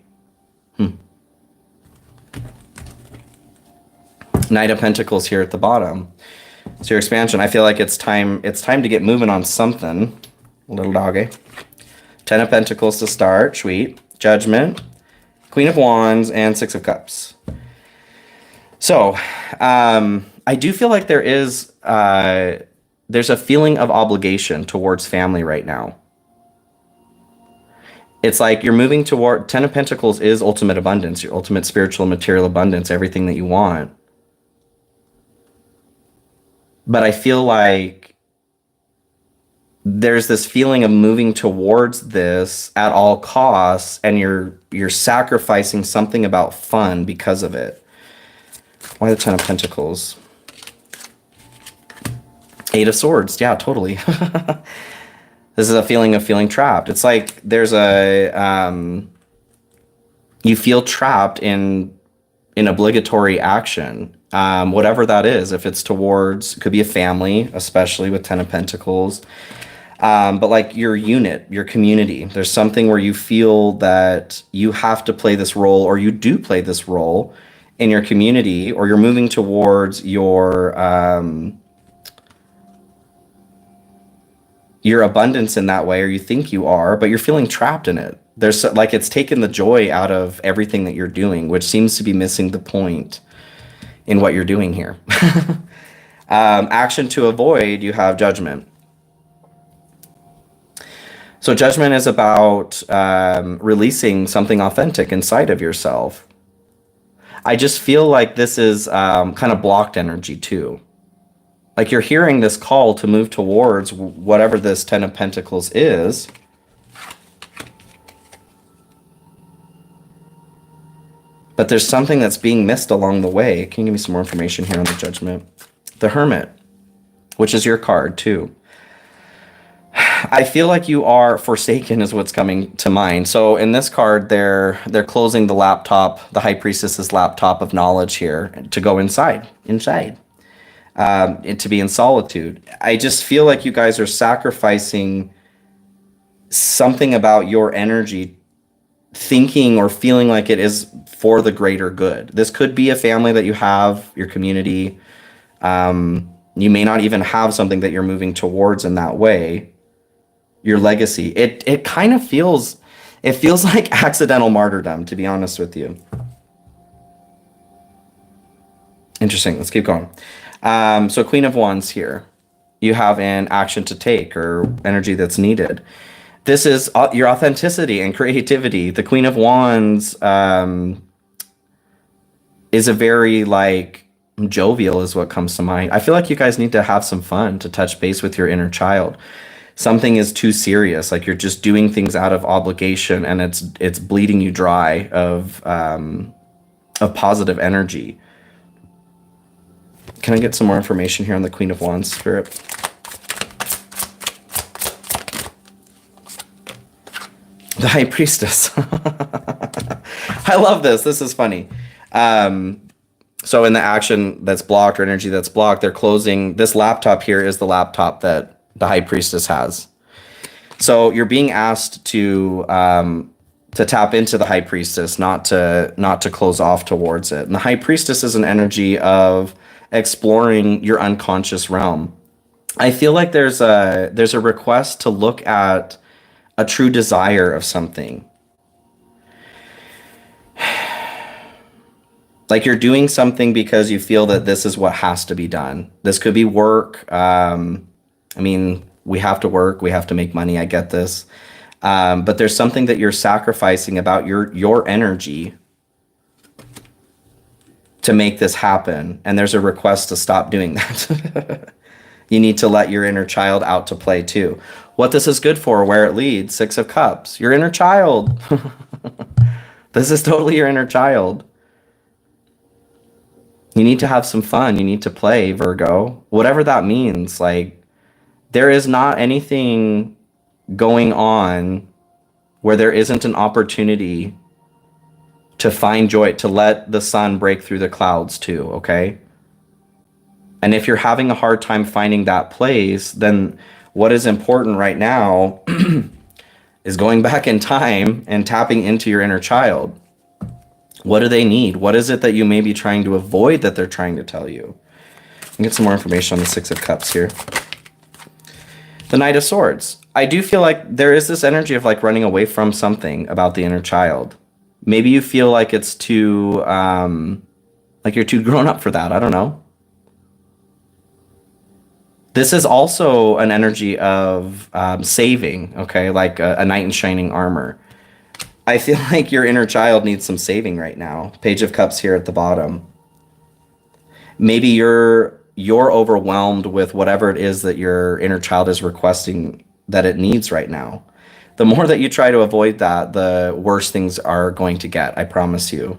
Knight of Pentacles here at the bottom. So your expansion, I feel like it's time to get moving on something. Little doggy. 10 of Pentacles to start, sweet. Judgment, Queen of Wands, and 6 of Cups. So, I do feel like there's a feeling of obligation towards family right now. It's like you're moving toward 10 of Pentacles is ultimate abundance, your ultimate spiritual and material abundance, everything that you want. But I feel like there's this feeling of moving towards this at all costs, and you're sacrificing something about fun because of it. Why the 10 of Pentacles? 8 of Swords. Yeah, totally. This is a feeling of feeling trapped. It's like there's you feel trapped in obligatory action. Whatever that is, if it's towards, could be a family, especially with 10 of Pentacles, but like your unit, your community, there's something where you feel that you have to play this role, or you do play this role in your community, or you're moving towards your abundance in that way, or you think you are, but you're feeling trapped in it. There's like, it's taken the joy out of everything that you're doing, which seems to be missing the point in what you're doing here. Action to avoid, you have Judgment. So Judgment is about releasing something authentic inside of yourself. I just feel like this is kind of blocked energy too. Like you're hearing this call to move towards whatever this 10 of Pentacles is. But there's something that's being missed along the way. Can you give me some more information here on the Judgment? The Hermit, which is your card too. I feel like you are forsaken is what's coming to mind. So in this card, they're closing the laptop, the High Priestess's laptop of knowledge here, to go inside, and to be in solitude. I just feel like you guys are sacrificing something about your energy, thinking or feeling like it is for the greater good. This could be a family that you have, your community. You may not even have something that you're moving towards in that way. Your legacy. It kind of feels like accidental martyrdom, to be honest with you. Interesting. Let's keep going. So Queen of Wands here. You have an action to take, or energy that's needed. This is your authenticity and creativity. The Queen of Wands is a very like Jovial is what comes to mind. I feel like you guys need to have some fun to touch base with your inner child. Something is too serious, like you're just doing things out of obligation, and it's bleeding you dry of positive energy. Can I get some more information here on the Queen of Wands, Spirit? The High Priestess. I love this. This is funny. So in the action that's blocked or energy that's blocked, they're closing. This laptop here is the laptop that the High Priestess has. So you're being asked to tap into the High Priestess, not to close off towards it. And the High Priestess is an energy of exploring your unconscious realm. I feel like there's a request to look at a true desire of something. Like you're doing something because you feel that this is what has to be done. This could be work. I mean, we have to work. We have to make money. I get this. But there's something that you're sacrificing about your energy to make this happen. And there's a request to stop doing that. You need to let your inner child out to play too. What this is good for, where it leads, Six of Cups, your inner child. This is totally your inner child. You need to have some fun. You need to play, Virgo. Whatever that means. Like, there is not anything going on where there isn't an opportunity to find joy, to let the sun break through the clouds too, okay? And if you're having a hard time finding that place, then what is important right now is going back in time and tapping into your inner child. What do they need? What is it that you may be trying to avoid that they're trying to tell you? Get some more information on the Six of Cups here. The Knight of Swords. I do feel like there is this energy of like running away from something about the inner child. Maybe you feel like it's too, like you're too grown up for that. I don't know. This is also an energy of saving, okay? Like a knight in shining armor. I feel like your inner child needs some saving right now. Page of Cups here at the bottom. Maybe you're overwhelmed with whatever it is that your inner child is requesting that it needs right now. The more that you try to avoid that, the worse things are going to get, I promise you.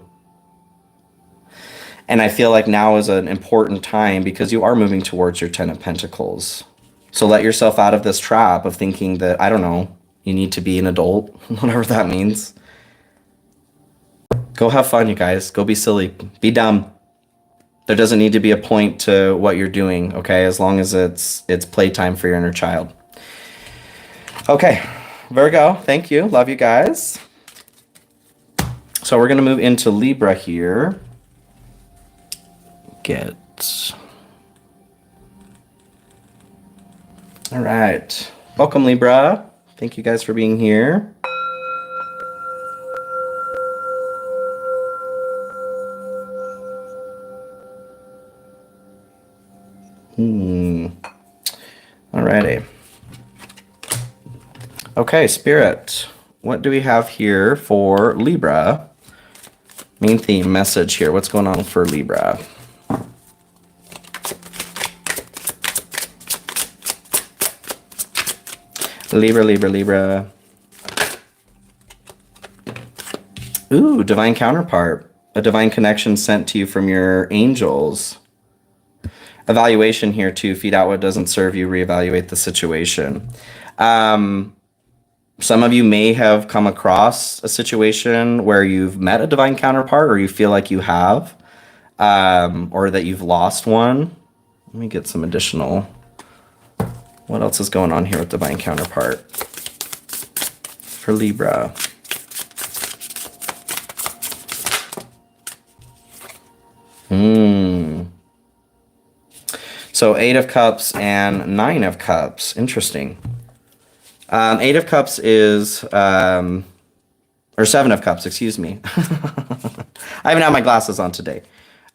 And I feel like now is an important time because you are moving towards your Ten of Pentacles. So let yourself out of this trap of thinking that, I don't know, you need to be an adult, whatever that means. Go have fun, you guys. Go be silly. Be dumb. There doesn't need to be a point to what you're doing, okay? As long as it's playtime for your inner child. Okay, Virgo, thank you. Love you guys. So we're going to move into Libra here. All right. Welcome, Libra. Thank you guys for being here. Alrighty. Okay, Spirit. What do we have here for Libra? Main theme, message here. What's going on for Libra? Libra. Ooh, divine counterpart. A divine connection sent to you from your angels. Evaluation here too. Feed out what doesn't serve you. Reevaluate the situation. Some of you may have come across a situation where you've met a divine counterpart, or you feel like you have, or that you've lost one. Let me get some additional. What else is going on here with divine counterpart for Libra? So 8 of Cups and 9 of Cups. Interesting. 8 of Cups is, or 7 of Cups, excuse me. I haven't had my glasses on today.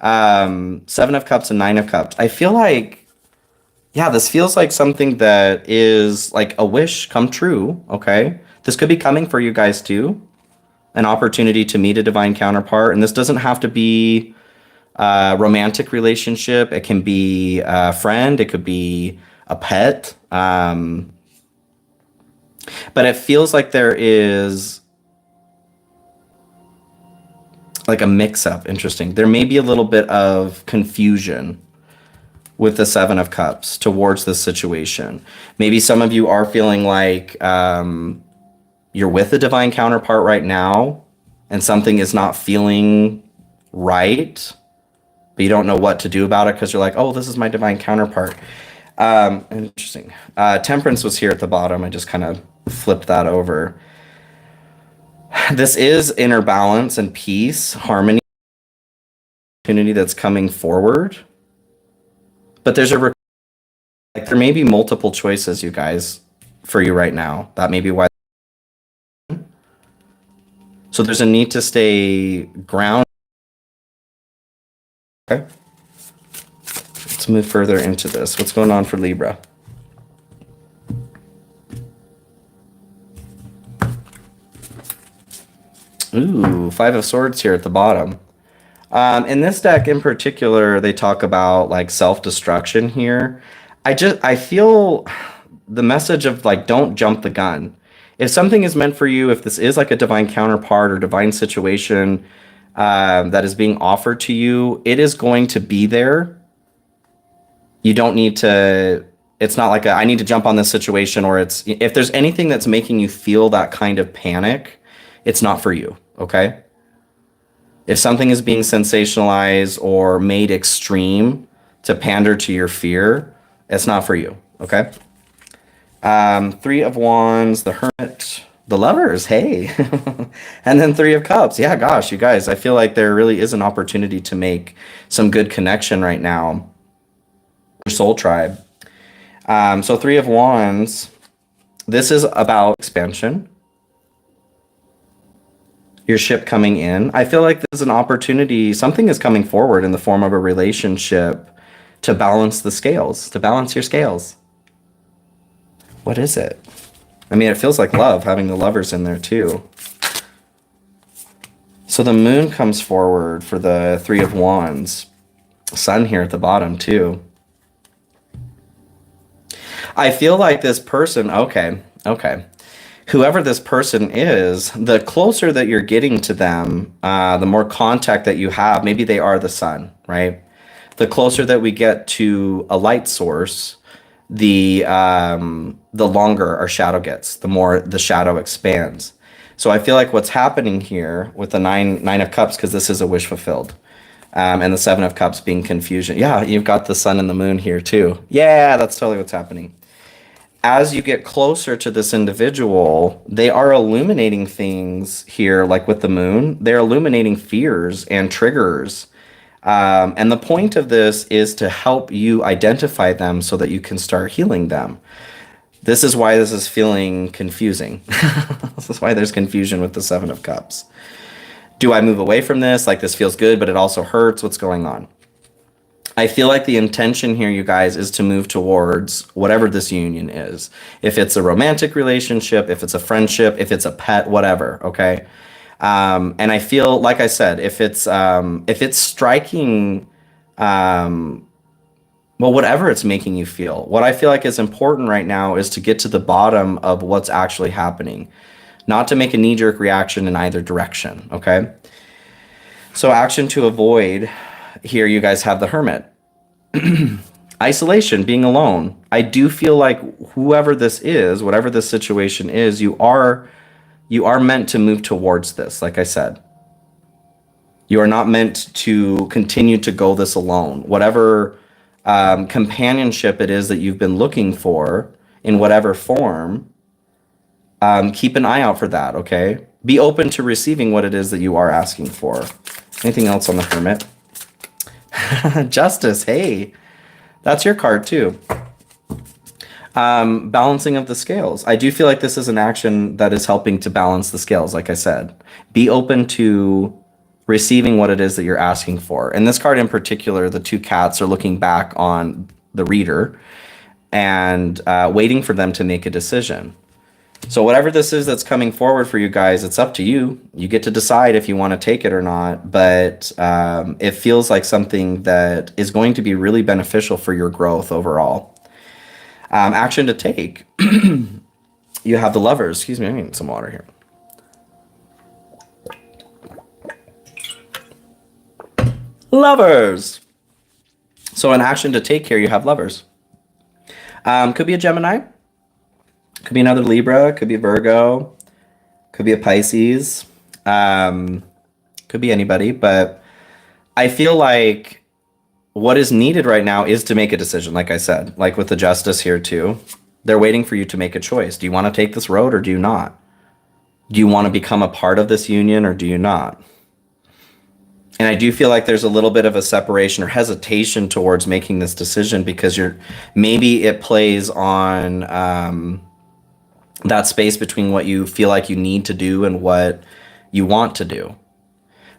7 of Cups and 9 of Cups. I feel like, yeah, this feels like something that is like a wish come true, okay? This could be coming for you guys too. An opportunity to meet a divine counterpart. And this doesn't have to be romantic relationship. It can be a friend. It could be a pet. But it feels like there is like a mix-up. Interesting. There may be a little bit of confusion with the Seven of Cups towards this situation. Maybe some of you are feeling like you're with a divine counterpart right now and something is not feeling right, but you don't know what to do about it because you're like, oh, this is my divine counterpart. Interesting. Temperance was here at the bottom. I just kind of flipped that over. This is inner balance and peace, harmony, opportunity that's coming forward. But there's like there may be multiple choices, you guys, for you right now. That may be why. So there's a need to stay grounded. Okay. Let's move further into this. What's going on for Libra? Ooh, Five of Swords here at the bottom. In this deck in particular, they talk about like self-destruction here. I feel the message of like, don't jump the gun. If something is meant for you, if this is like a divine counterpart or divine situation that is being offered to you, it is going to be there. You don't need to, it's not like I need to jump on this situation, or it's, if there's anything that's making you feel that kind of panic, it's not for you, okay? If something is being sensationalized or made extreme to pander to your fear, it's not for you, okay? Three of Wands, the Hermit, the Lovers, hey. And then Three of Cups. Yeah, gosh, you guys, I feel like there really is an opportunity to make some good connection right now. Your soul tribe. So Three of Wands, this is about expansion. Your ship coming in. I feel like there's an opportunity, something is coming forward in the form of a relationship to balance the scales, to balance your scales. What is it? I mean, it feels like love, having the Lovers in there too. So the Moon comes forward for the Three of Wands. Sun here at the bottom too. I feel like this person, okay. Whoever this person is, the closer that you're getting to them, the more contact that you have. Maybe they are the sun, right? The closer that we get to a light source, the longer our shadow gets, the more the shadow expands. So I feel like what's happening here with the nine of Cups, because this is a wish fulfilled, and the Seven of Cups being confusion. Yeah, you've got the Sun and the Moon here too. Yeah, that's totally what's happening. As you get closer to this individual, they are illuminating things here, like with the Moon. They're illuminating fears and triggers. And the point of this is to help you identify them so that you can start healing them. This is why this is feeling confusing. This is why there's confusion with the Seven of Cups. Do I move away from this? Like, this feels good, but it also hurts. What's going on? I feel like the intention here, you guys, is to move towards whatever this union is. If it's a romantic relationship, if it's a friendship, if it's a pet, whatever, okay? And I feel, like I said, if it's striking, well, whatever it's making you feel, what I feel like is important right now is to get to the bottom of what's actually happening, not to make a knee-jerk reaction in either direction, okay? So action to avoid. Here you guys have the Hermit. Isolation, being alone. I do feel like whoever this is, whatever this situation is, you are meant to move towards this, like I said. You are not meant to continue to go this alone. Whatever companionship it is that you've been looking for, in whatever form, keep an eye out for that, okay? Be open to receiving what it is that you are asking for. Anything else on the Hermit? Justice, hey, that's your card too. Balancing of the scales. I do feel like this is an action that is helping to balance the scales, like I said. Be open to receiving what it is that you're asking for. In this card in particular, the two cats are looking back on the reader and waiting for them to make a decision. So whatever this is that's coming forward for you guys, it's up to you. You get to decide if you want to take it or not. But it feels like something that is going to be really beneficial for your growth overall. Action to take. You have the Lovers. Excuse me, I'm getting some water here. Lovers. So an action to take here, you have Lovers. Could be a Gemini. Could be another Libra. Could be a Virgo. Could be a Pisces. Could be anybody. But I feel like what is needed right now is to make a decision, like I said. Like with the Justice here too. They're waiting for you to make a choice. Do you want to take this road or do you not? Do you want to become a part of this union or do you not? And I do feel like there's a little bit of a separation or hesitation towards making this decision because maybe it plays on that space between what you feel like you need to do and what you want to do.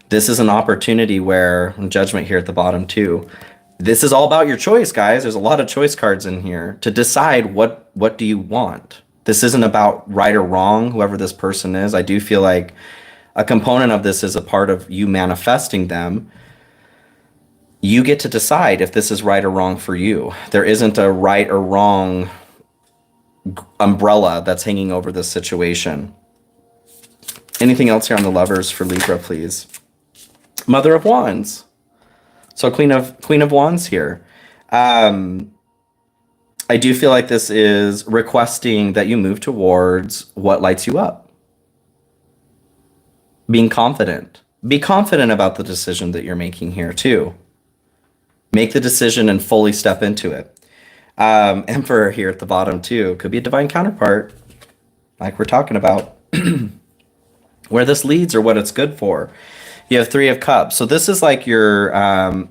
This is an opportunity where, Judgment here at the bottom too, this is all about your choice, guys. There's a lot of choice cards in here to decide what do you want. This isn't about right or wrong, whoever this person is. I do feel like a component of this is a part of you manifesting them. You get to decide if this is right or wrong for you. There isn't a right or wrong umbrella that's hanging over this situation. Anything else here on the Lovers for Libra, please? Mother of Wands. So Queen of Wands here. I do feel like this is requesting that you move towards what lights you up. Being confident. Be confident about the decision that you're making here too. Make the decision and fully step into it. Emperor here at the bottom too. Could be a divine counterpart, like we're talking about. Where this leads or what it's good for. You have Three of Cups. So this is like your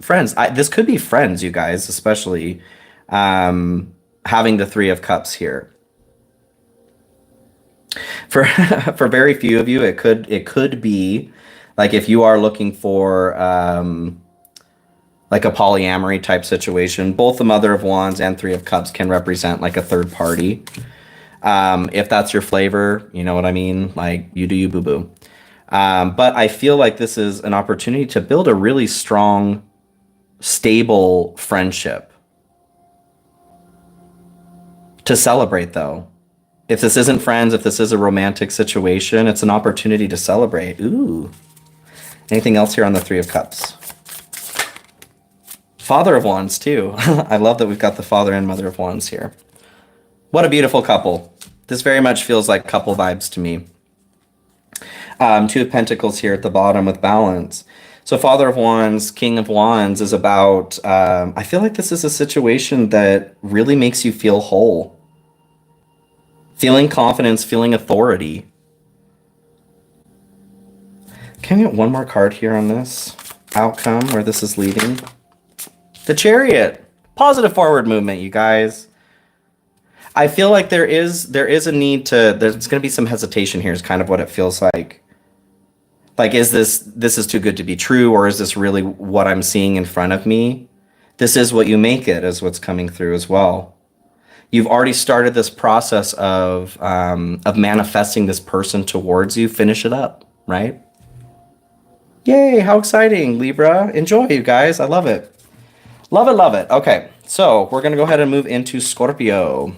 friends. This could be friends, you guys, especially having the Three of Cups here. For very few of you, it could be like if you are looking for like a polyamory type situation. Both the Mother of Wands and Three of Cups can represent like a third party. If that's your flavor, you know what I mean? Like you do you, boo boo. But I feel like this is an opportunity to build a really strong, stable friendship. To celebrate though. If this isn't friends, if this is a romantic situation, it's an opportunity to celebrate. Ooh. Anything else here on the Three of Cups? Father of Wands too. I love that we've got the Father and Mother of Wands here. What a beautiful couple. This very much feels like couple vibes to me. Two of Pentacles here at the bottom with Balance. So Father of Wands, King of Wands is about, I feel like this is a situation that really makes you feel whole. Feeling confidence, feeling authority. Can I get one more card here on this outcome where this is leading? The Chariot. Positive forward movement, you guys. I feel like there is a need to, there's going to be some hesitation here is kind of what it feels like. Like, is this is too good to be true, or is this really what I'm seeing in front of me? This is what you make it, is what's coming through as well. You've already started this process of manifesting this person towards you. Finish it up, right? Yay, how exciting, Libra. Enjoy, you guys. I love it. Love it, love it. Okay, so we're going to go ahead and move into Scorpio.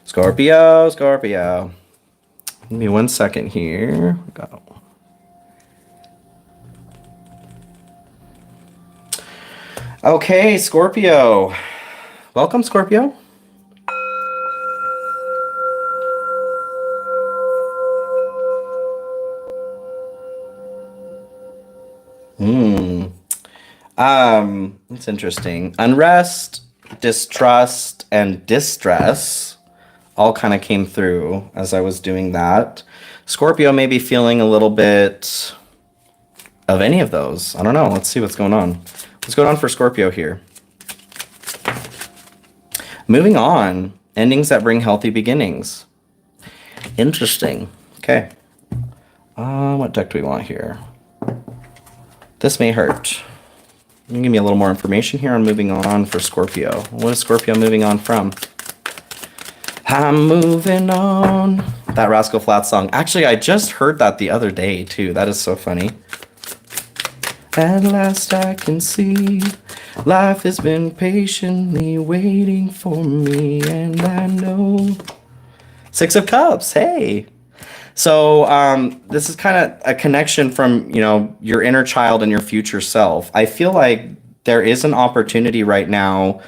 Scorpio. Give me 1 second here. Go. Okay, Scorpio. Welcome, Scorpio. That's interesting. Unrest, distrust, and distress all kind of came through as I was doing that. Scorpio may be feeling a little bit of any of those. I don't know. Let's see what's going on. What's going on for Scorpio here? Moving on. Endings that bring healthy beginnings. Interesting. Okay. What deck do we want here? This may hurt. Give me a little more information here on moving on for Scorpio. What is Scorpio moving on from? I'm moving on That Rascal Flatts song. Actually, I just heard that the other day too. That is so funny. At last I can see life has been patiently waiting for me, and I know. Six of Cups. Hey. So this is kind of a connection from, you know, your inner child and your future self. I feel like there is an opportunity right now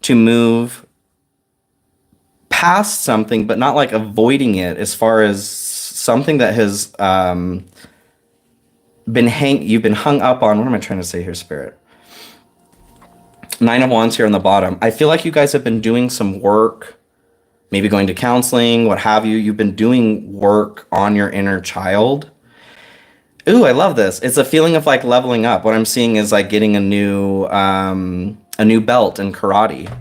to move past something, but not like avoiding it, as far as something that has you've been hung up on. What am I trying to say here, Spirit? Nine of Wands here on the bottom. I feel like you guys have been doing some work, maybe going to counseling, what have you. You've been doing work on your inner child. Ooh, I love this. It's a feeling of like leveling up. What I'm seeing is like getting a new belt in karate.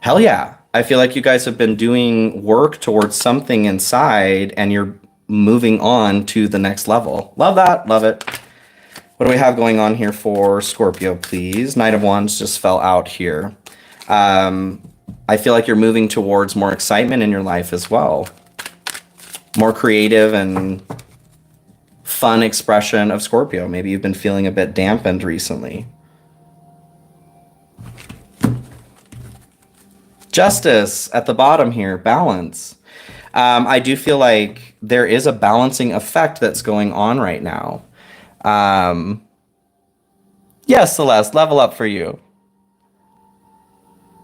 Hell yeah. I feel like you guys have been doing work towards something inside, and you're moving on to the next level. Love that. Love it. What do we have going on here for Scorpio, please? Knight of Wands just fell out here. I feel like you're moving towards more excitement in your life as well. More creative and fun expression of Scorpio. Maybe you've been feeling a bit dampened recently. Justice at the bottom here, balance. I do feel like there is a balancing effect that's going on right now. Yes, Celeste, level up for you.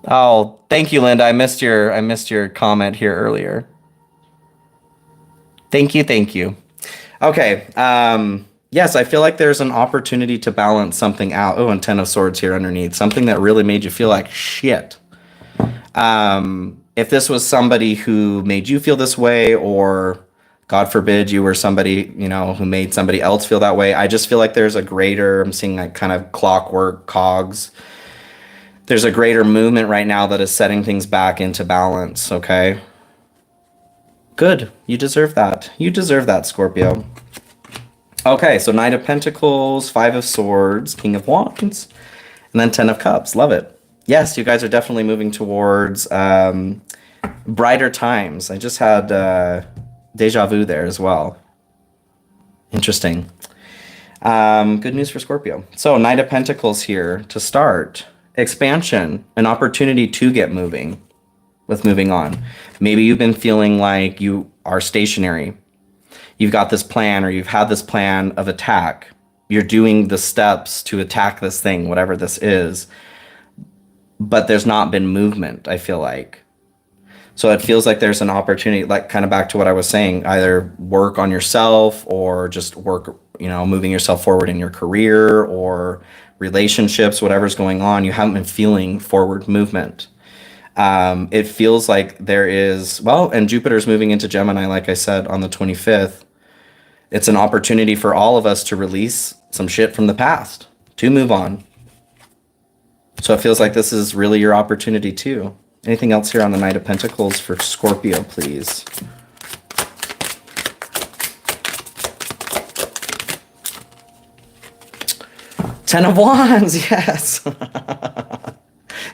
Oh, thank you, Linda. I missed your comment here earlier. Thank you, thank you. Okay. Yes, I feel like there's an opportunity to balance something out. Oh, and Ten of Swords here underneath. Something that really made you feel like shit. If this was somebody who made you feel this way, or God forbid you were somebody, you know, who made somebody else feel that way, I just feel like there's a greater, I'm seeing like kind of clockwork, cogs. There's a greater movement right now that is setting things back into balance, okay? Good. You deserve that. You deserve that, Scorpio. Okay, so Knight of Pentacles, Five of Swords, King of Wands, and then Ten of Cups. Love it. Yes, you guys are definitely moving towards brighter times. I just had deja vu there as well. Interesting. Good news for Scorpio. So Knight of Pentacles here to start. Expansion, an opportunity to get moving with moving on. Maybe you've been feeling like you are stationary. You've got this plan, or you've had this plan of attack. You're doing the steps to attack this thing, whatever this is. But there's not been movement, I feel like. So it feels like there's an opportunity, like kind of back to what I was saying, either work on yourself or just work, you know, moving yourself forward in your career or relationships, whatever's going on. You haven't been feeling forward movement. It feels like there is, well, and Jupiter's moving into Gemini, like I said, on the 25th. It's an opportunity for all of us to release some shit from the past, to move on. So it feels like this is really your opportunity too. Anything else here on the Knight of Pentacles for Scorpio, please? Ten of Wands, yes.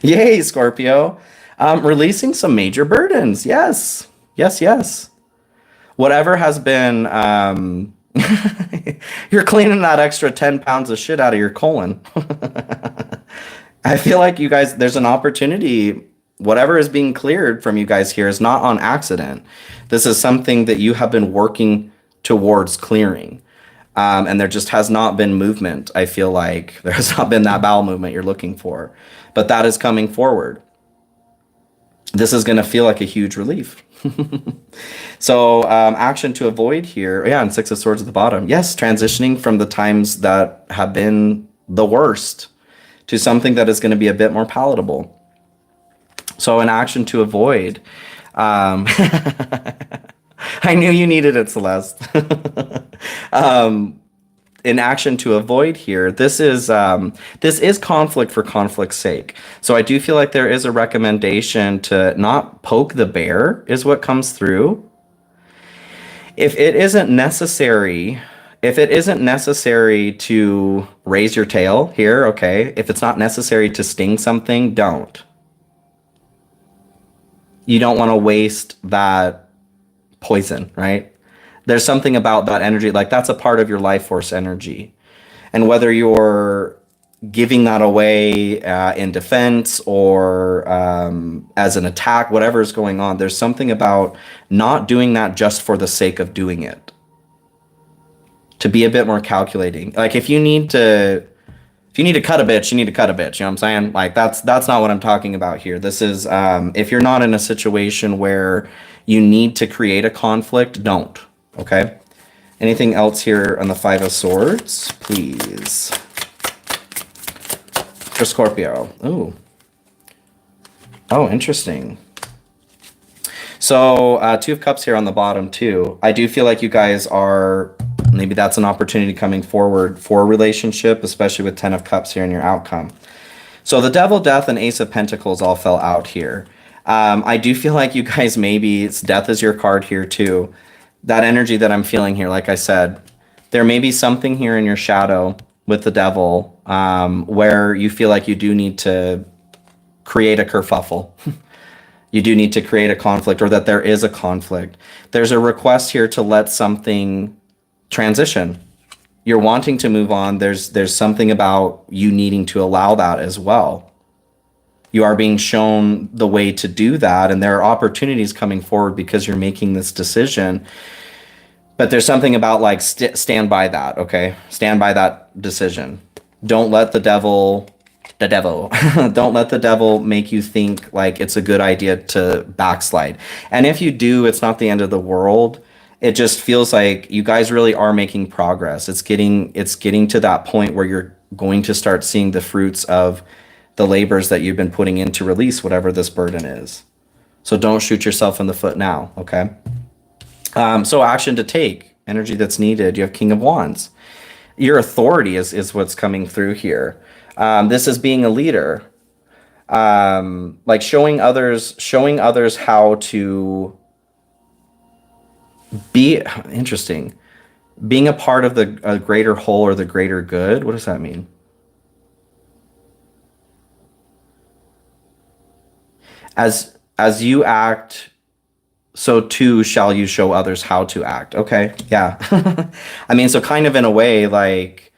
Yay, Scorpio. Releasing some major burdens. Yes, yes, yes. Whatever has been, you're cleaning that extra 10 pounds of shit out of your colon. I feel like you guys, there's an opportunity. Whatever is being cleared from you guys here is not on accident. This is something that you have been working towards clearing. And there just has not been movement. I feel like there has not been that bowel movement you're looking for. But that is coming forward. This is going to feel like a huge relief. So action to avoid here. Yeah, and Six of Swords at the bottom. Yes, transitioning from the times that have been the worst to something that is going to be a bit more palatable. So an action to avoid. I knew you needed it, Celeste. In action to avoid here, this is conflict for conflict's sake. So I do feel like there is a recommendation to not poke the bear, is what comes through. If it isn't necessary to raise your tail here, okay. If it's not necessary to sting something, don't. You don't want to waste that poison, right? There's something about that energy, like that's a part of your life force energy. And whether you're giving that away in defense or as an attack, whatever is going on, there's something about not doing that just for the sake of doing it. To be a bit more calculating. Like if you need to cut a bitch, you need to cut a bitch. You know what I'm saying? Like that's not what I'm talking about here. This is if you're not in a situation where you need to create a conflict, don't. Okay. Anything else here on the Five of Swords, please? For Scorpio. Ooh. Oh, interesting. So Two of Cups here on the bottom too. I do feel like you guys are, maybe that's an opportunity coming forward for a relationship, especially with Ten of Cups here in your outcome. So the Devil, Death, and Ace of Pentacles all fell out here. I do feel like you guys, maybe it's Death is your card here too. That energy that I'm feeling here, like I said, there may be something here in your shadow with the Devil where you feel like you do need to create a kerfuffle. You do need to create a conflict, or that there is a conflict. There's a request here to let something transition. You're wanting to move on. There's something about you needing to allow that as well. You are being shown the way to do that, and there are opportunities coming forward because you're making this decision. But there's something about like stand by that, okay? Stand by that decision. Don't let the devil don't let the devil make you think like it's a good idea to backslide. And if you do, it's not the end of the world. It just feels like you guys really are making progress. It's getting to that point where you're going to start seeing the fruits of the labors that you've been putting in to release whatever this burden is. So don't shoot yourself in the foot now, okay? So action to take, energy that's needed. You have King of Wands. Your authority is what's coming through here. This is being a leader, like showing others how to be. Interesting. Being a part of a greater whole or the greater good. What does that mean? As you act, so too shall you show others how to act. Okay, yeah. I mean, so kind of in a way, like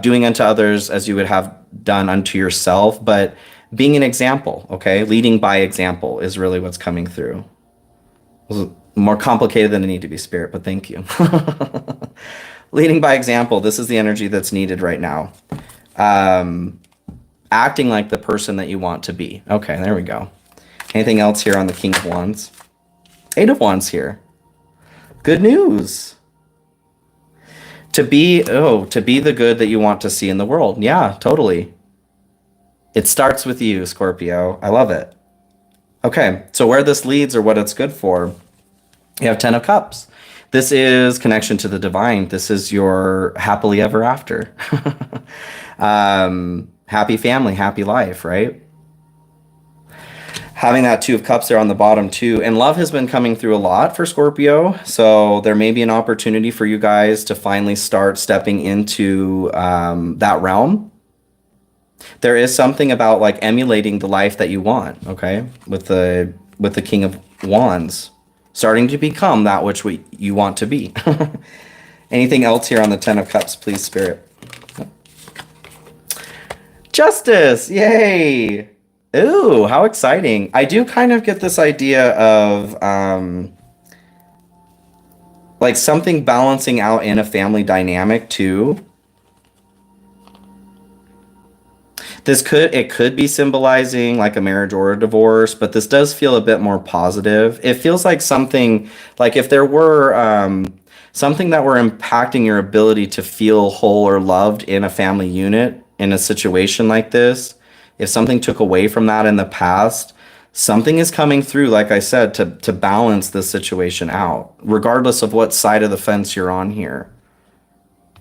doing unto others as you would have done unto yourself, but being an example, okay? Leading by example is really what's coming through. It was more complicated than it need to be, Spirit, but thank you. Leading by example, this is the energy that's needed right now. Acting like the person that you want to be. Okay, there we go. Anything else here on the King of Wands? Eight of Wands here. Good news. To be the good that you want to see in the world. Yeah, totally. It starts with you, Scorpio. I love it. Okay, so where this leads or what it's good for, you have Ten of Cups. This is connection to the divine. This is your happily ever after. Happy family, happy life, right? Having that Two of Cups there on the bottom too. And love has been coming through a lot for Scorpio. So there may be an opportunity for you guys to finally start stepping into that realm. There is something about like emulating the life that you want, okay? With the King of Wands. Starting to become that which you want to be. Anything else here on the Ten of Cups, please, Spirit? Justice! Yay! Ooh, how exciting. I do kind of get this idea of like something balancing out in a family dynamic too. It could be symbolizing like a marriage or a divorce, but this does feel a bit more positive. It feels like something, like if there were something that were impacting your ability to feel whole or loved in a family unit in a situation like this. If something took away from that in the past, something is coming through, like I said, to balance this situation out, regardless of what side of the fence you're on here.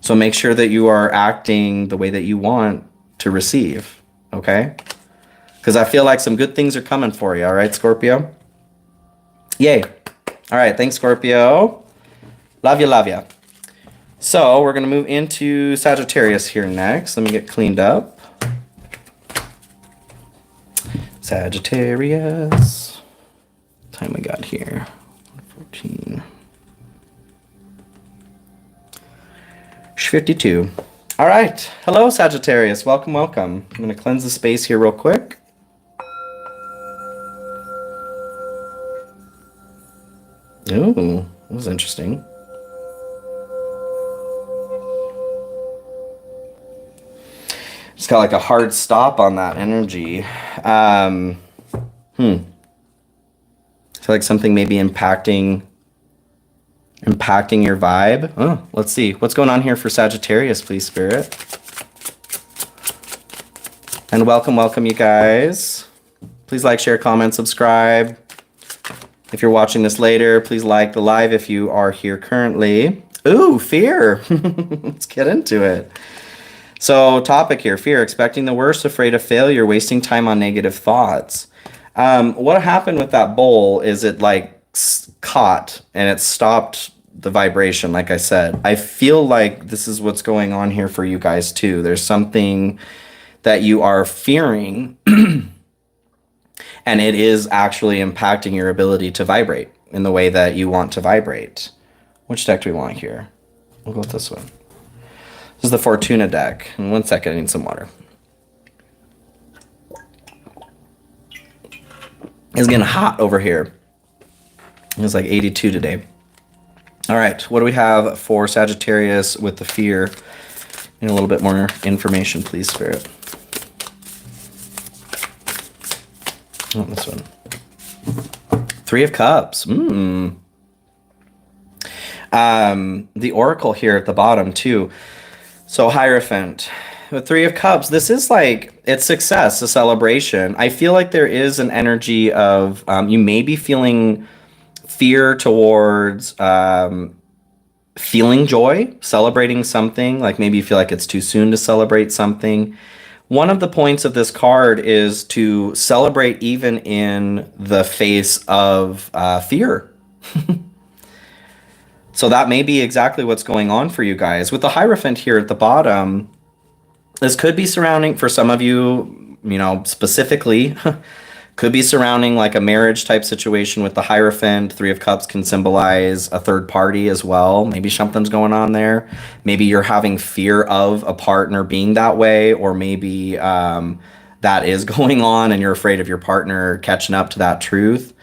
So make sure that you are acting the way that you want to receive, okay? Because I feel like some good things are coming for you, all right, Scorpio? Yay. All right, thanks, Scorpio. Love you, love you. So we're going to move into Sagittarius here next. Let me get cleaned up. Sagittarius. What time we got here? 14. 52. All right. Hello, Sagittarius. Welcome, welcome. I'm going to cleanse the space here real quick. Ooh, that was interesting. Just got like a hard stop on that energy. I feel like something may be impacting your vibe. Oh, let's see. What's going on here for Sagittarius, please, Spirit? And welcome, welcome, you guys. Please like, share, comment, subscribe. If you're watching this later, please like the live if you are here currently. Ooh, fear. Let's get into it. So, topic here, fear, expecting the worst, afraid of failure, wasting time on negative thoughts. What happened with that bowl is it like caught and it stopped the vibration, like I said. I feel like this is what's going on here for you guys too. There's something that you are fearing and it is actually impacting your ability to vibrate in the way that you want to vibrate. Which deck do we want here? We'll go with this one. This is the Fortuna deck. In 1 second, I need some water. It's getting hot over here. It's like 82 today. All right, what do we have for Sagittarius with the fear? Need a little bit more information, please, Spirit. Oh, this one. 3 of Cups. The Oracle here at the bottom, too. So, Hierophant. With 3 of Cups, this is like, it's success, a celebration. I feel like there is an energy of, you may be feeling fear towards feeling joy, celebrating something. Like maybe you feel like it's too soon to celebrate something. One of the points of this card is to celebrate even in the face of fear. So that may be exactly what's going on for you guys. With the Hierophant here at the bottom, this could be surrounding, for some of you, you know, specifically, could be surrounding like a marriage type situation with the Hierophant. 3 of Cups can symbolize a third party as well. Maybe something's going on there. Maybe you're having fear of a partner being that way, or maybe that is going on and you're afraid of your partner catching up to that truth.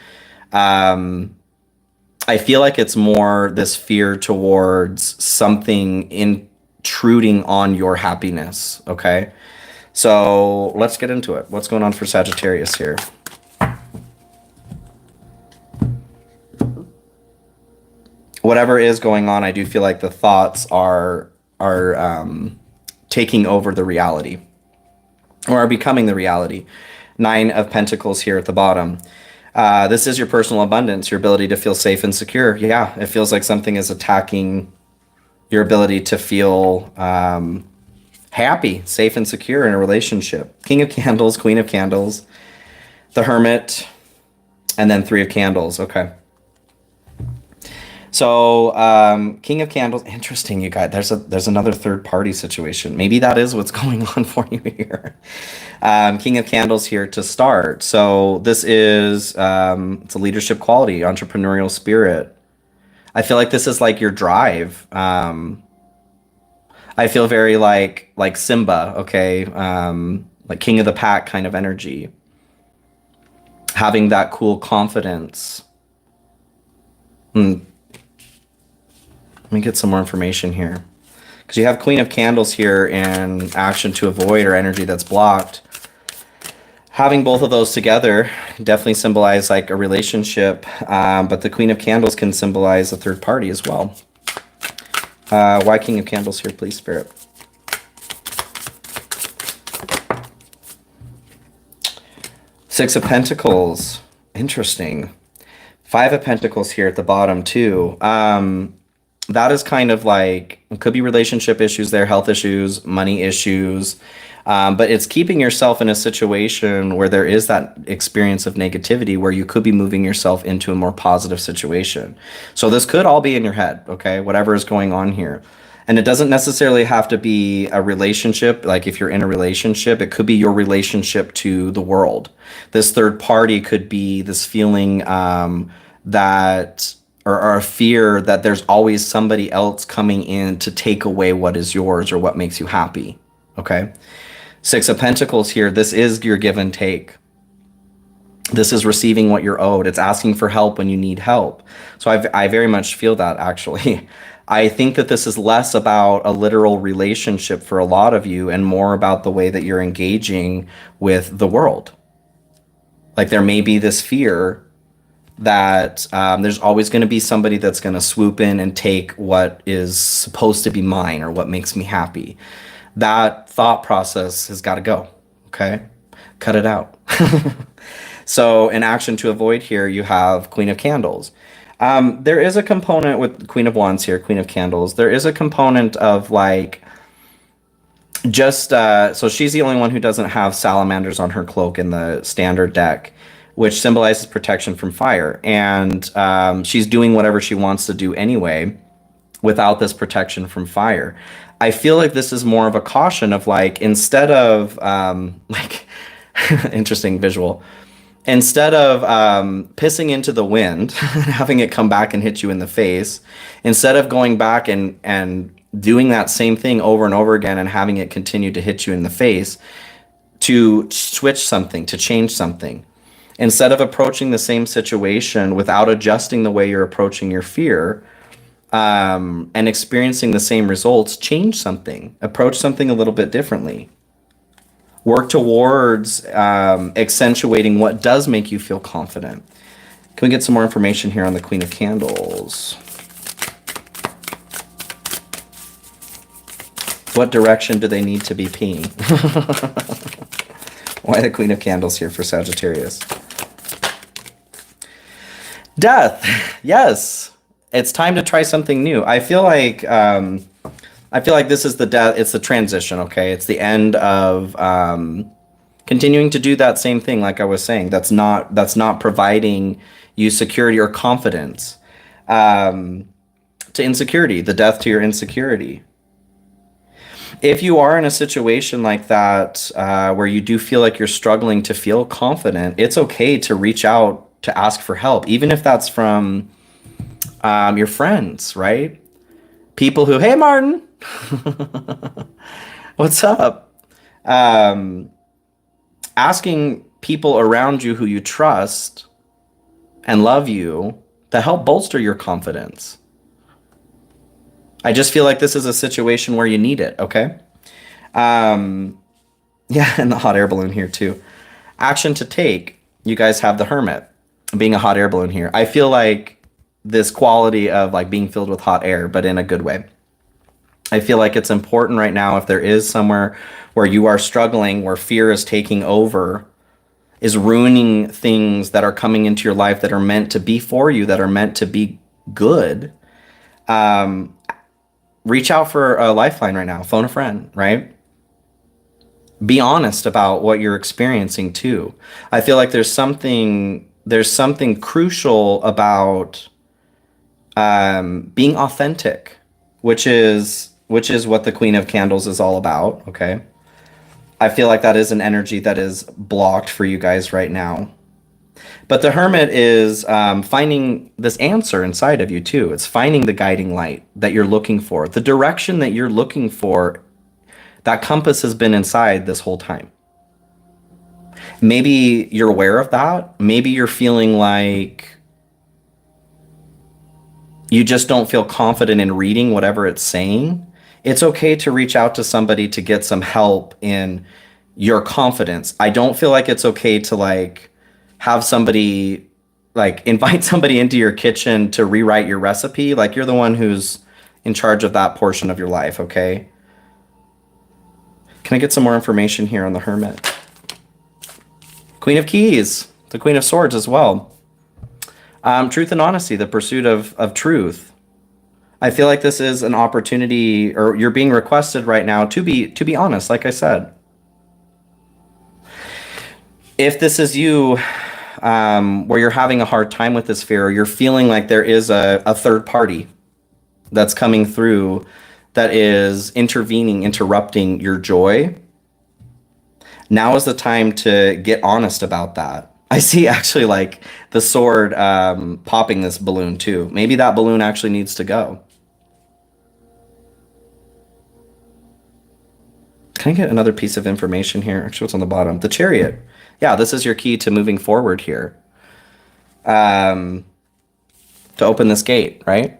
I feel like it's more this fear towards something intruding on your happiness, okay? So let's get into it. What's going on for Sagittarius here? Whatever is going on, I do feel like the thoughts are taking over the reality, or are becoming the reality. 9 of Pentacles here at the bottom. This is your personal abundance, your ability to feel safe and secure. Yeah, it feels like something is attacking your ability to feel happy, safe, and secure in a relationship. King of Candles, Queen of Candles, the Hermit, and then 3 of Candles. Okay. So, King of Candles, interesting, you guys. There's another third party situation. Maybe that is what's going on for you here. King of Candles here to start. So this is, it's a leadership quality, entrepreneurial spirit. I feel like this is like your drive. I feel very like Simba, okay? Like King of the Pack kind of energy. Having that cool confidence. Let me get some more information here. Because you have Queen of Candles here in action to avoid, or energy that's blocked. Having both of those together definitely symbolize like a relationship, but the Queen of Candles can symbolize a third party as well. Why King of Candles here, please, Spirit? Six of Pentacles. Interesting. 5 of Pentacles here at the bottom, too. That is kind of like, it could be relationship issues there, health issues, money issues. But it's keeping yourself in a situation where there is that experience of negativity where you could be moving yourself into a more positive situation. So this could all be in your head, okay? Whatever is going on here. And it doesn't necessarily have to be a relationship. Like if you're in a relationship, it could be your relationship to the world. This third party could be this feeling that or a fear that there's always somebody else coming in to take away what is yours or what makes you happy. Okay. Six of Pentacles here. This is your give and take. This is receiving what you're owed. It's asking for help when you need help. So I very much feel that, actually. I think that this is less about a literal relationship for a lot of you and more about the way that you're engaging with the world. Like there may be this fear that there's always going to be somebody that's going to swoop in and take what is supposed to be mine or what makes me happy. That thought process has got to go. Okay? Cut it out. So in action to avoid here, you have Queen of Candles. There is a component with Queen of Wands here, Queen of Candles. There is a component of like, just, so she's the only one who doesn't have salamanders on her cloak in the standard deck, which symbolizes protection from fire. And she's doing whatever she wants to do anyway without this protection from fire. I feel like this is more of a caution of like, instead of, like, interesting visual. Instead of pissing into the wind, having it come back and hit you in the face, instead of going back and doing that same thing over and over again and having it continue to hit you in the face, to switch something, to change something. Instead of approaching the same situation without adjusting the way you're approaching your fear and experiencing the same results, change something, approach something a little bit differently. Work towards accentuating what does make you feel confident. Can we get some more information here on the Queen of Candles? What direction do they need to be peeing? Why the Queen of Candles here for Sagittarius? Death. Yes. It's time to try something new. I feel like this is the death. It's the transition. Okay. It's the end of continuing to do that same thing. Like I was saying, that's not providing you security or confidence, to insecurity, the death to your insecurity. If you are in a situation like that, where you do feel like you're struggling to feel confident, it's okay to reach out to ask for help, even if that's from your friends, right? People who, hey, Martin, what's up? Asking people around you who you trust and love you to help bolster your confidence. I just feel like this is a situation where you need it, okay? Yeah, and the hot air balloon here too. Action to take. You guys have the Hermit being a hot air balloon here. I feel like this quality of like being filled with hot air, but in a good way. I feel like it's important right now, if there is somewhere where you are struggling, where fear is taking over, is ruining things that are coming into your life that are meant to be for you, that are meant to be good. Reach out for a lifeline right now. Phone a friend, right? Be honest about what you're experiencing too. I feel like there's something crucial about being authentic, which is what the Queen of Candles is all about, okay? I feel like that is an energy that is blocked for you guys right now. But the Hermit is finding this answer inside of you too. It's finding the guiding light that you're looking for. The direction that you're looking for, that compass has been inside this whole time. Maybe you're aware of that. Maybe you're feeling like you just don't feel confident in reading whatever it's saying. It's okay to reach out to somebody to get some help in your confidence. I don't feel like it's okay to like have somebody, like invite somebody into your kitchen to rewrite your recipe. Like you're the one who's in charge of that portion of your life, okay? Can I get some more information here on the Hermit? Queen of Keys, the Queen of Swords as well. Truth and honesty, the pursuit of truth. I feel like this is an opportunity, or you're being requested right now to be honest, like I said. If this is you, where you're having a hard time with this fear, or you're feeling like there is a third party that's coming through that is interrupting your joy, now is the time to get honest about that. I see actually like the sword popping this balloon too. Maybe that balloon actually needs to go. Can I get another piece of information here? Actually, what's on the bottom? The Chariot. Yeah, this is your key to moving forward here. To open this gate, right?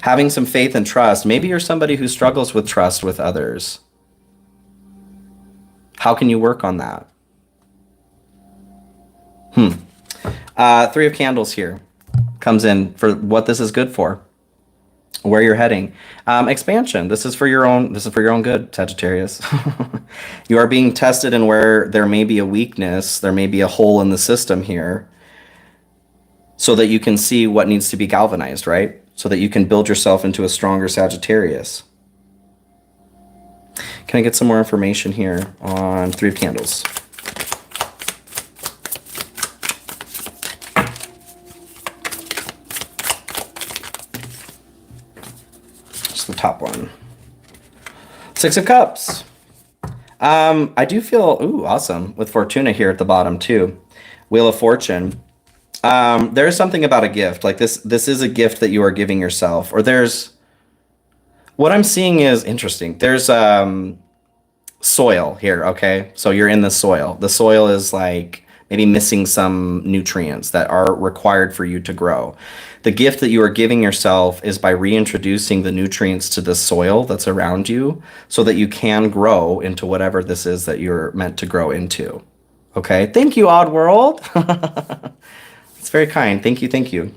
Having some faith and trust. Maybe you're somebody who struggles with trust with others. How can you work on that? Three of Candles here comes in for what this is good for, where you're heading. Expansion. This is for your own. This is for your own good, Sagittarius. You are being tested in where there may be a weakness. There may be a hole in the system here, so that you can see what needs to be galvanized, right? So that you can build yourself into a stronger Sagittarius. Can I get some more information here on Three of Candles? Just the top one. Six of Cups. I do feel, ooh, awesome, with Fortuna here at the bottom too. Wheel of Fortune. There's something about a gift. Like this is a gift that you are giving yourself. Or there's, what I'm seeing is interesting. There's soil here, okay? So you're in the soil. The soil is like maybe missing some nutrients that are required for you to grow. The gift that you are giving yourself is by reintroducing the nutrients to the soil that's around you so that you can grow into whatever this is that you're meant to grow into. Okay? Thank you, Odd World. It's very kind. Thank you, thank you.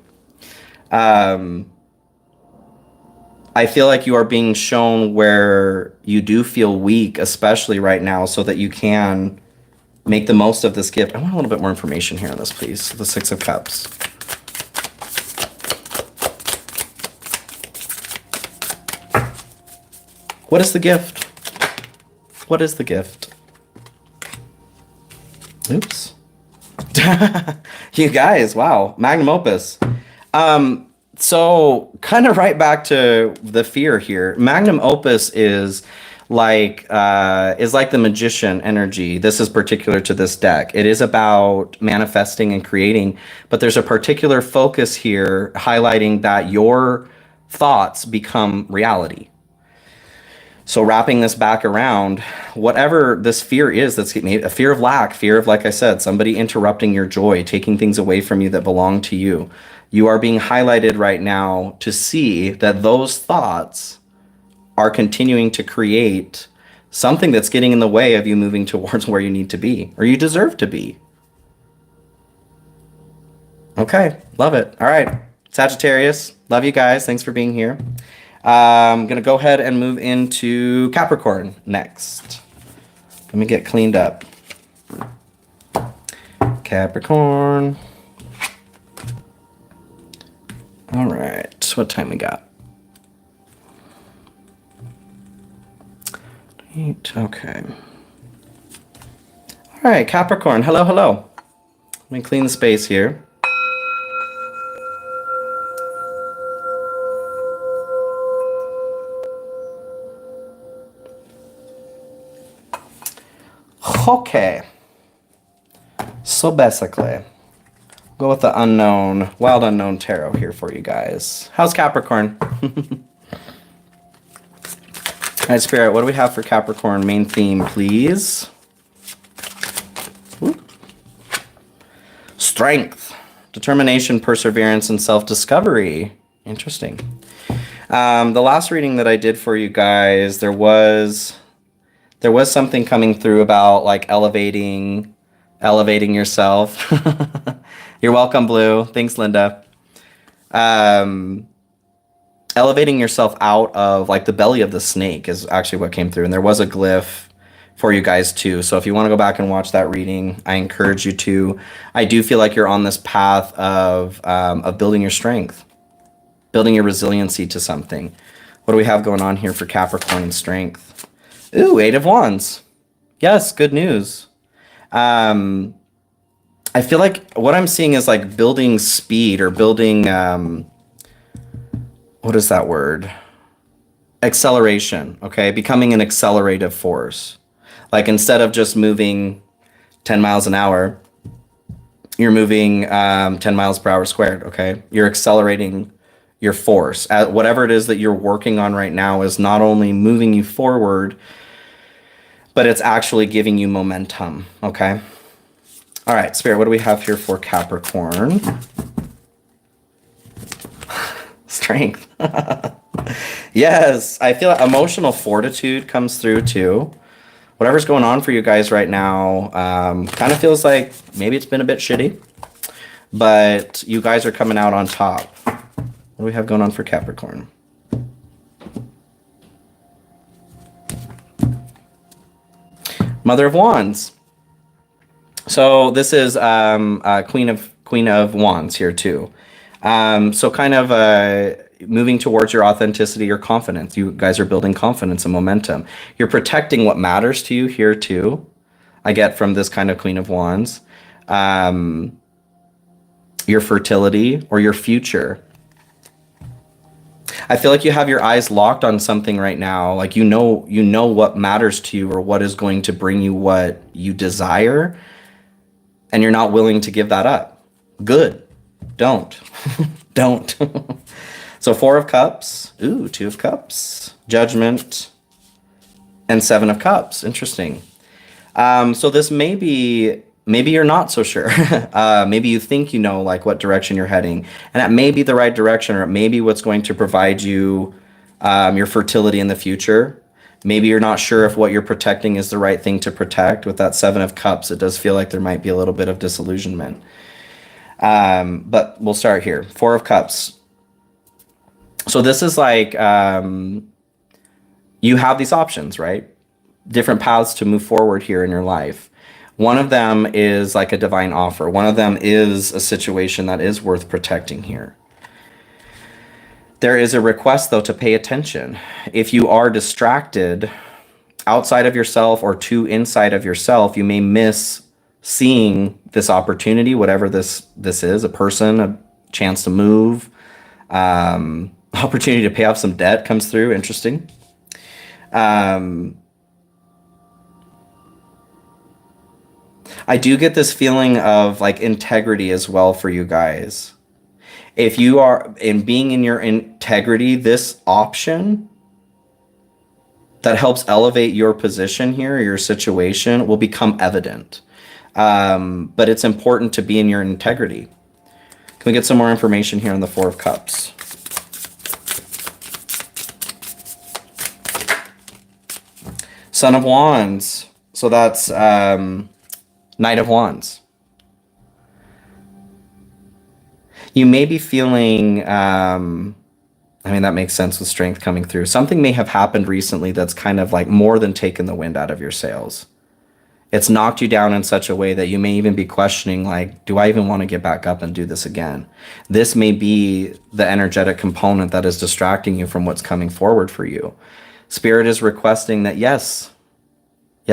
I feel like you are being shown where you do feel weak, especially right now, so that you can make the most of this gift. I want a little bit more information here on this, please. The Six of Cups. What is the gift? What is the gift? Oops. You guys, wow. Magnum opus. So kind of right back to the fear here. Magnum opus is like the magician energy. This is particular to this deck. It is about manifesting and creating, but there's a particular focus here highlighting that your thoughts become reality. So wrapping this back around, whatever this fear is, that's a fear of lack, fear of, like I said, somebody interrupting your joy, taking things away from you that belong to you. You are being highlighted right now to see that those thoughts are continuing to create something that's getting in the way of you moving towards where you need to be, or you deserve to be. Okay, love it. All right, Sagittarius, love you guys. Thanks for being here. I'm going to go ahead and move into Capricorn next. Let me get cleaned up. Capricorn. All right, what time we got? 8, okay. All right, Capricorn, hello, hello. Let me clean the space here. Okay, so basically, go with the unknown, wild unknown tarot here for you guys. How's Capricorn? All right, Spirit, what do we have for Capricorn? Main theme, please. Ooh. Strength, determination, perseverance, and self-discovery. Interesting. The last reading that I did for you guys, there was something coming through about like elevating yourself. You're welcome, Blue. Thanks, Linda. Elevating yourself out of like the belly of the snake is actually what came through. And there was a glyph for you guys too. So if you want to go back and watch that reading, I encourage you to. I do feel like you're on this path of building your strength, building your resiliency to something. What do we have going on here for Capricorn and strength? Ooh, 8 of Wands. Yes, good news. I feel like what I'm seeing is like building speed or building, what is that word? Acceleration, okay? Becoming an accelerative force. Like instead of just moving 10 miles an hour, you're moving 10 miles per hour squared, okay? You're accelerating your force. Whatever it is that you're working on right now is not only moving you forward, but it's actually giving you momentum, okay? All right, Spirit, what do we have here for Capricorn? Strength. Yes, I feel like emotional fortitude comes through too. Whatever's going on for you guys right now, kind of feels like maybe it's been a bit shitty, but you guys are coming out on top. What do we have going on for Capricorn? Mother of Wands. So this is Queen of Wands here too. So kind of moving towards your authenticity, your confidence. You guys are building confidence and momentum. You're protecting what matters to you here too. I get from this kind of Queen of Wands. Your fertility or your future. I feel like you have your eyes locked on something right now. Like you know what matters to you or what is going to bring you what you desire. And you're not willing to give that up. Good. Don't. Don't. So 4 of Cups. Ooh, 2 of Cups. Judgment. And 7 of Cups. Interesting. So this maybe you're not so sure. Maybe you think you know like what direction you're heading. And that may be the right direction, or it may be what's going to provide you your fertility in the future. Maybe you're not sure if what you're protecting is the right thing to protect. With that 7 of Cups, it does feel like there might be a little bit of disillusionment. But we'll start here. 4 of Cups. So this is like you have these options, right? Different paths to move forward here in your life. One of them is like a divine offer. One of them is a situation that is worth protecting here. There is a request, though, to pay attention. If you are distracted outside of yourself or too inside of yourself, you may miss seeing this opportunity, whatever this is, a person, a chance to move, opportunity to pay off some debt comes through. Interesting. I do get this feeling of like integrity as well for you guys. If you are being in your integrity, this option that helps elevate your position here, your situation, will become evident. But it's important to be in your integrity. Can we get some more information here on the 4 of Cups? Son of Wands. So that's Knight of Wands. You may be feeling, I mean, that makes sense with strength coming through. Something may have happened recently that's kind of like more than taken the wind out of your sails. It's knocked you down in such a way that you may even be questioning, like, do I even want to get back up and do this again? This may be the energetic component that is distracting you from what's coming forward for you. Spirit is requesting that, yes,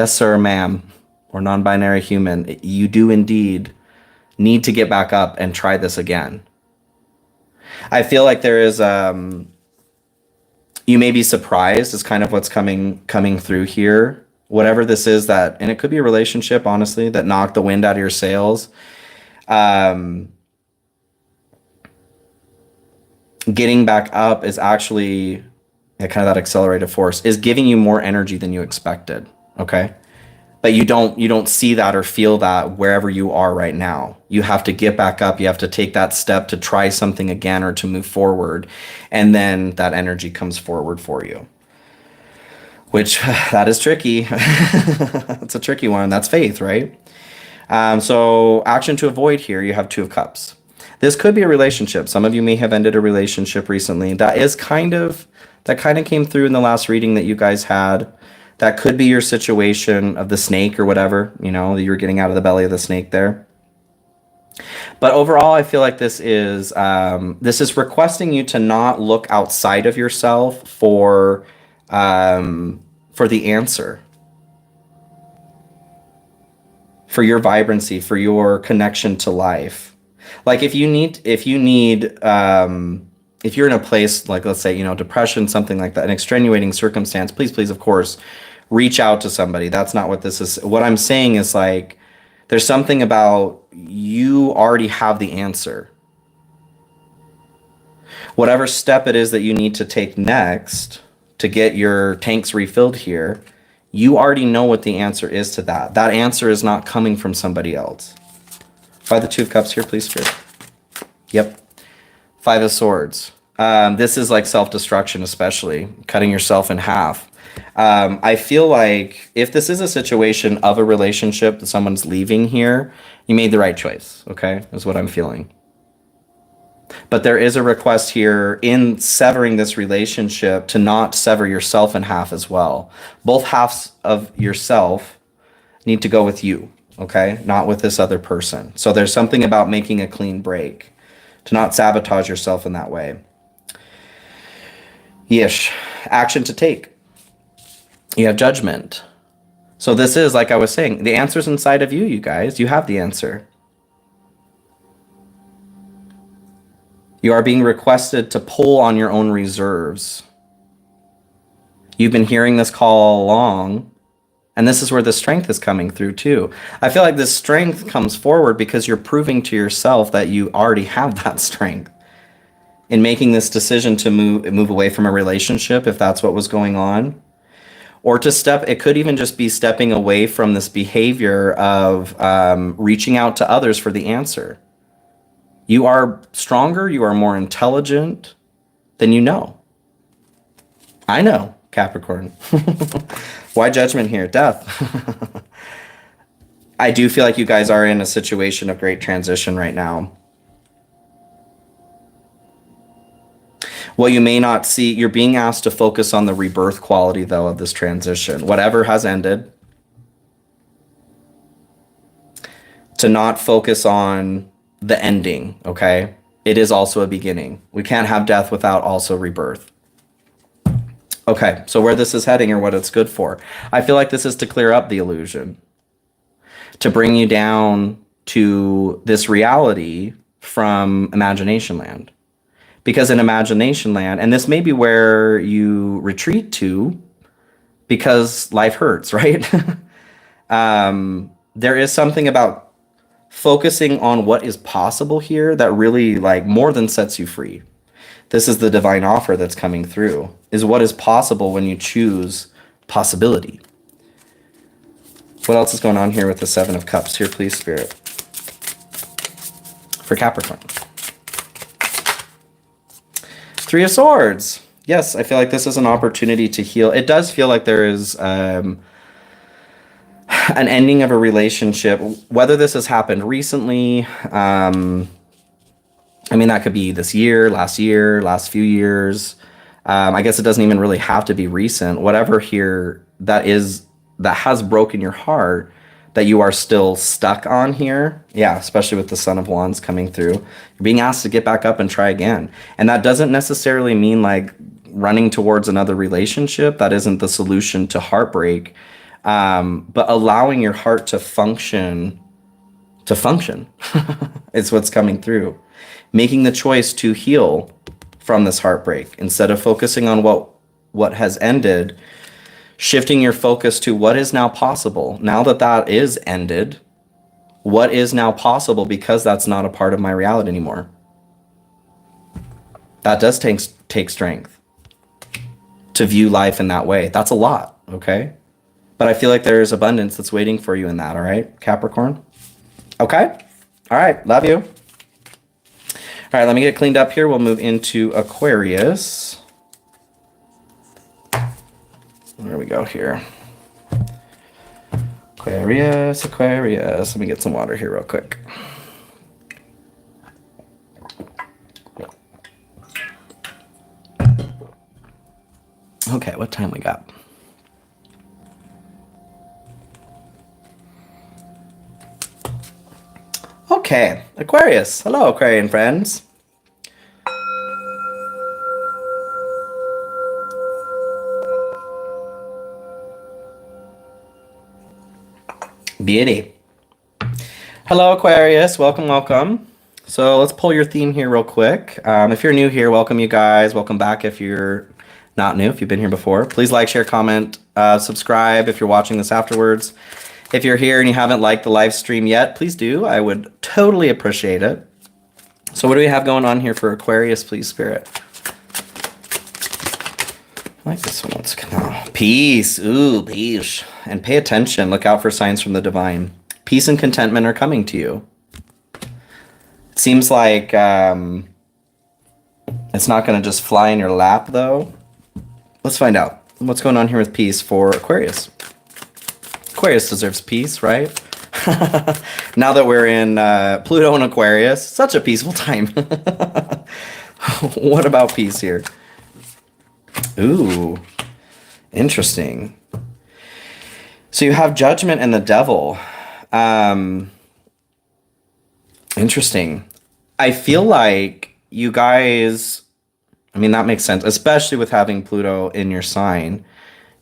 sir, ma'am, or non-binary human, you do indeed need to get back up and try this again. I feel like there is, you may be surprised is kind of what's coming through here. Whatever this is that, and it could be a relationship, honestly, that knocked the wind out of your sails. Getting back up is actually kind of that accelerated force, is giving you more energy than you expected, okay? But you don't see that or feel that wherever you are right now. You have to get back up. You have to take that step to try something again or to move forward. And then that energy comes forward for you. Which, that is tricky. It's a tricky one. That's faith, right? So action to avoid here, you have 2 of Cups. This could be a relationship. Some of you may have ended a relationship recently. That kind of came through in the last reading that you guys had. That could be your situation of the snake or whatever, you know, you're getting out of the belly of the snake there. But overall, I feel like this is requesting you to not look outside of yourself for the answer, for your vibrancy, for your connection to life. Like if you're in a place like, let's say, you know, depression, something like that, an extenuating circumstance, please, of course, reach out to somebody. That's not what this is. What I'm saying is like, There's something about you already have the answer. Whatever step it is that you need to take next to get your tanks refilled here, you already know what the answer is to that. That answer is not coming from somebody else. By the Two of Cups here, please, Spirit. Yep. Five of Swords. This is like self-destruction, especially cutting yourself in half. I feel like if this is a situation of a relationship that someone's leaving here, you made the right choice, okay? Is what I'm feeling. But there is a request here in severing this relationship to not sever yourself in half as well. Both halves of yourself need to go with you, okay? Not with this other person. So there's something about making a clean break, to not sabotage yourself in that way. Yeesh. Action to take. You have Judgment. So this is, like I was saying, the answer's inside of you, you guys. You have the answer. You are being requested to pull on your own reserves. You've been hearing this call all along, and this is where the strength is coming through too. I feel like this strength comes forward because you're proving to yourself that you already have that strength in making this decision to move away from a relationship, if that's what was going on. Or to step, it could even just be stepping away from this behavior of reaching out to others for the answer. You are stronger, you are more intelligent than you know. I know, Capricorn. Why Judgment here? Death. I do feel like you guys are in a situation of great transition right now. What you may not see, you're being asked to focus on the rebirth quality, though, of this transition. Whatever has ended, to not focus on the ending, okay? It is also a beginning. We can't have death without also rebirth. Okay, so where this is heading or what it's good for. I feel like this is to clear up the illusion, to bring you down to this reality from imagination land. Because in imagination land, and this may be where you retreat to because life hurts, right? There is something about focusing on what is possible here that really like more than sets you free. This is the divine offer that's coming through, is what is possible when you choose possibility. What else is going on here with the Seven of Cups? Here, please, Spirit. For Capricorn. Three of Swords. Yes, I feel like this is an opportunity to heal. It does feel like there is an ending of a relationship. Whether this has happened recently, I mean, that could be this year, last few years. I guess it doesn't even really have to be recent. Whatever here that has broken your heart, that you are still stuck on here. Yeah, especially with the Son of Wands coming through. You're being asked to get back up and try again. And that doesn't necessarily mean like running towards another relationship. That isn't the solution to heartbreak. But allowing your heart to function is what's coming through. Making the choice to heal from this heartbreak instead of focusing on what has ended. Shifting your focus to what is now possible. Now that is ended, what is now possible because that's not a part of my reality anymore. That does take strength to view life in that way. That's a lot, okay? But I feel like there's abundance that's waiting for you in that, all right, Capricorn? Okay? All right, love you. All right, let me get cleaned up here. We'll move into Aquarius. There we go here. Aquarius. Let me get some water here real quick. Okay, what time we got? Okay, Aquarius. Hello, Aquarian friends. Beauty. Hello, Aquarius. Welcome. So let's pull your theme here real quick. If you're new here, welcome you guys. Welcome back if you're not new, if you've been here before. Please like, share, comment, subscribe if you're watching this afterwards. If you're here and you haven't liked the live stream yet, please do. I would totally appreciate it. So what do we have going on here for Aquarius, please, Spirit? I like this one. Let's come out. Peace. Ooh, peace. And pay attention. Look out for signs from the divine. Peace and contentment are coming to you. It seems like it's not going to just fly in your lap, though. Let's find out. What's going on here with peace for Aquarius? Aquarius deserves peace, right? Now that we're in Pluto and Aquarius, such a peaceful time. What about peace here? Ooh, interesting. So you have Judgment and the Devil. Interesting. I feel like you guys, I mean, that makes sense, especially with having Pluto in your sign.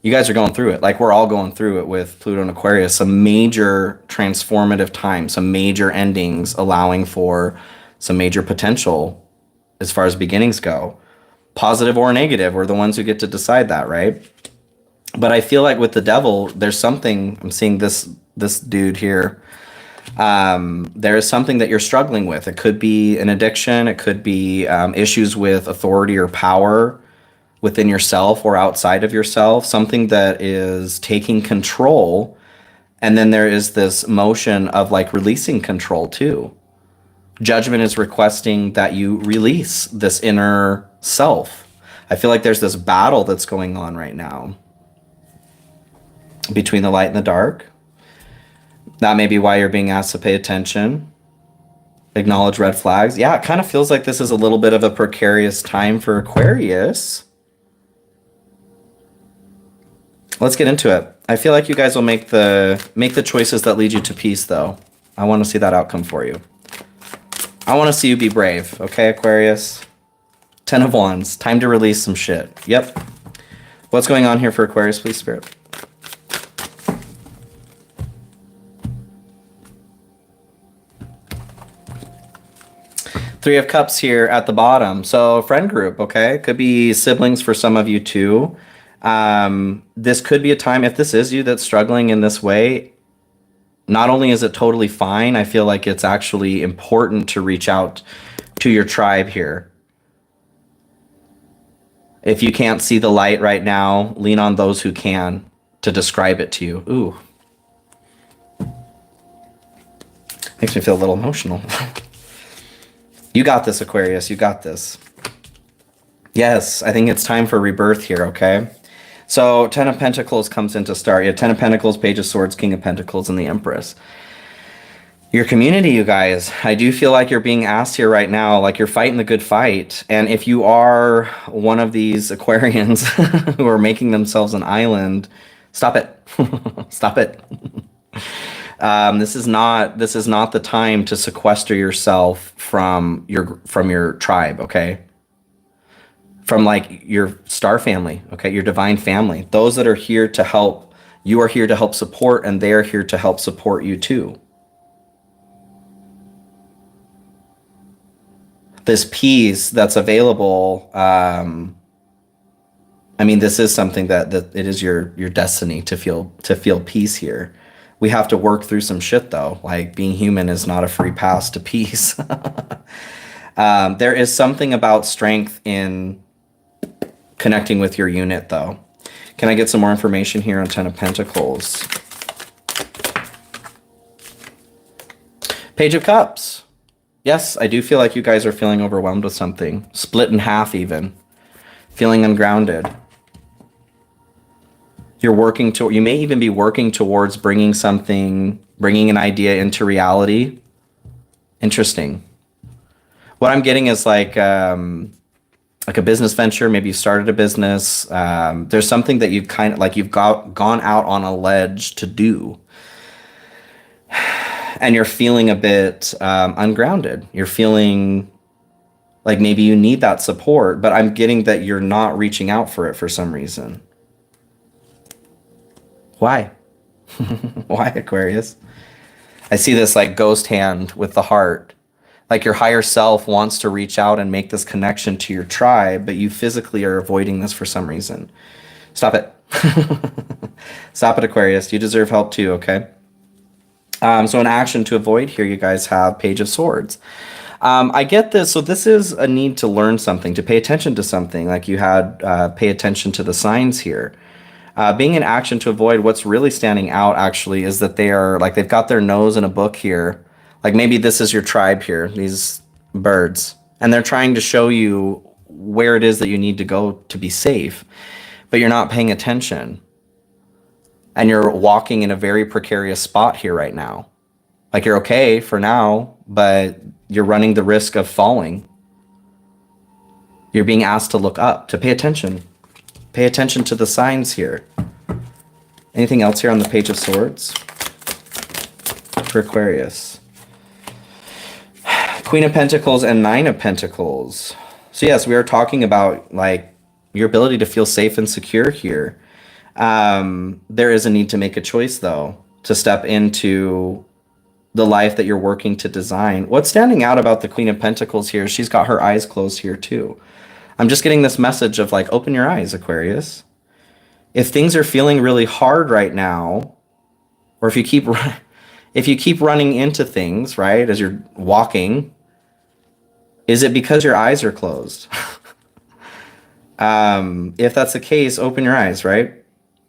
You guys are going through it. Like, we're all going through it with Pluto and Aquarius. Some major transformative time, some major endings, allowing for some major potential as far as beginnings go. Positive or negative, we're the ones who get to decide that, right? But I feel like with the Devil, there's something, I'm seeing this dude here. There is something that you're struggling with. It could be an addiction. It could be issues with authority or power within yourself or outside of yourself, something that is taking control. And then there is this motion of like releasing control too. Judgment is requesting that you release this inner self. I feel like there's this battle that's going on right now between the light and the dark. That may be why you're being asked to pay attention. Acknowledge red flags. Yeah, it kind of feels like this is a little bit of a precarious time for Aquarius. Let's get into it. I feel like you guys will make the choices that lead you to peace, though. I want to see that outcome for you. I want to see you be brave, okay, Aquarius? 10 of Wands. Time to release some shit. Yep. What's going on here for Aquarius, please, Spirit? Three of Cups here at the bottom. So friend group, okay? Could be siblings for some of you too. This could be a time, if this is you that's struggling in this way, not only is it totally fine, I feel like it's actually important to reach out to your tribe here. If you can't see the light right now, lean on those who can to describe it to you. Ooh. Makes me feel a little emotional. You got this, Aquarius. You got this. Yes, I think it's time for rebirth here, okay? So 10 of Pentacles comes into start. You have 10 of Pentacles, Page of Swords, King of Pentacles, and the Empress. Your community, you guys, I do feel like you're being asked here right now, like you're fighting the good fight. And if you are one of these Aquarians who are making themselves an island, stop it. Stop it. This is not the time to sequester yourself from your tribe, okay? From like your star family, okay? Your divine family. Those that are here to help, you are here to help support, and they are here to help support you too. This peace that's available, I mean, this is something that it is your destiny to feel peace here. We have to work through some shit though. Like, being human is not a free pass to peace. There is something about strength in connecting with your unit though. Can I get some more information here on 10 of Pentacles? Page of Cups. Yes, I do feel like you guys are feeling overwhelmed with something. Split in half even. Feeling ungrounded. You may even be working towards bringing an idea into reality. Interesting. What I'm getting is like a business venture. Maybe you started a business. There's something that you've gone out on a ledge to do. And you're feeling a bit ungrounded. You're feeling like maybe you need that support, but I'm getting that you're not reaching out for it for some reason. Why? Why, Aquarius? I see this like ghost hand with the heart. Like your higher self wants to reach out and make this connection to your tribe, but you physically are avoiding this for some reason. Stop it. Stop it, Aquarius. You deserve help too, okay? So an action to avoid here, you guys have Page of Swords. I get this. So this is a need to learn something, to pay attention to something. Like you had pay attention to the signs here. Being an action to avoid, what's really standing out actually is that they are like they've got their nose in a book here. Like maybe this is your tribe here, these birds, and they're trying to show you where it is that you need to go to be safe, but you're not paying attention. And you're walking in a very precarious spot here right now. Like you're okay for now, but you're running the risk of falling. You're being asked to look up, to pay attention. Pay attention to the signs here. Anything else here on the Page of Swords? For Aquarius. Queen of Pentacles and Nine of Pentacles. So yes, we are talking about like your ability to feel safe and secure here. There is a need to make a choice though, to step into the life that you're working to design. What's standing out about the Queen of Pentacles here, she's got her eyes closed here too. I'm just getting this message of like, open your eyes, Aquarius. If things are feeling really hard right now, or if you keep running into things, right, as you're walking, is it because your eyes are closed? If that's the case, open your eyes, right?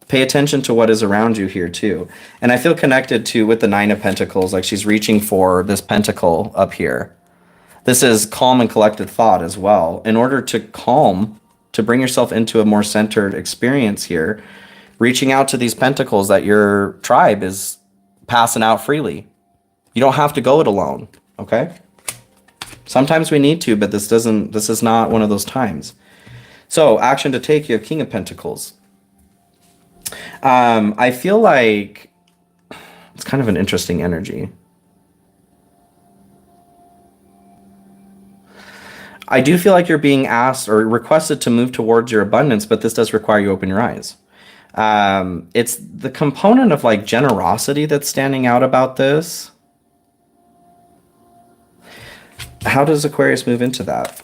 Pay attention to what is around you here too. And I feel connected to with the Nine of Pentacles, like she's reaching for this pentacle up here. This is calm and collected thought as well. In order to calm, to bring yourself into a more centered experience here, reaching out to these pentacles that your tribe is passing out freely. You don't have to go it alone, okay? Sometimes we need to, but this is not one of those times. So, action to take, you have King of Pentacles. I feel like it's kind of an interesting energy. I do feel like you're being asked or requested to move towards your abundance, but this does require you to open your eyes. It's the component of like generosity that's standing out about this. How does Aquarius move into that?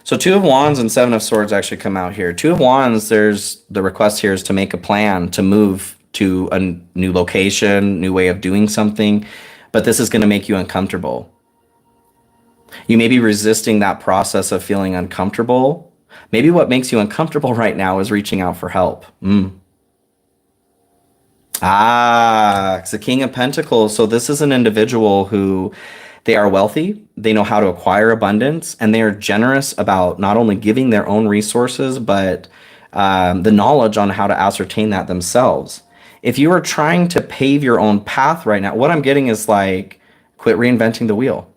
So Two of Wands and Seven of Swords actually come out here. Two of Wands, there's the request here is to make a plan to move to a new location, new way of doing something, but this is going to make you uncomfortable. You may be resisting that process of feeling uncomfortable. Maybe what makes you uncomfortable right now is reaching out for help. It's the King of Pentacles. So this is an individual who they are wealthy, they know how to acquire abundance, and they are generous about not only giving their own resources, but the knowledge on how to ascertain that themselves. If you are trying to pave your own path right now, what I'm getting is like, quit reinventing the wheel.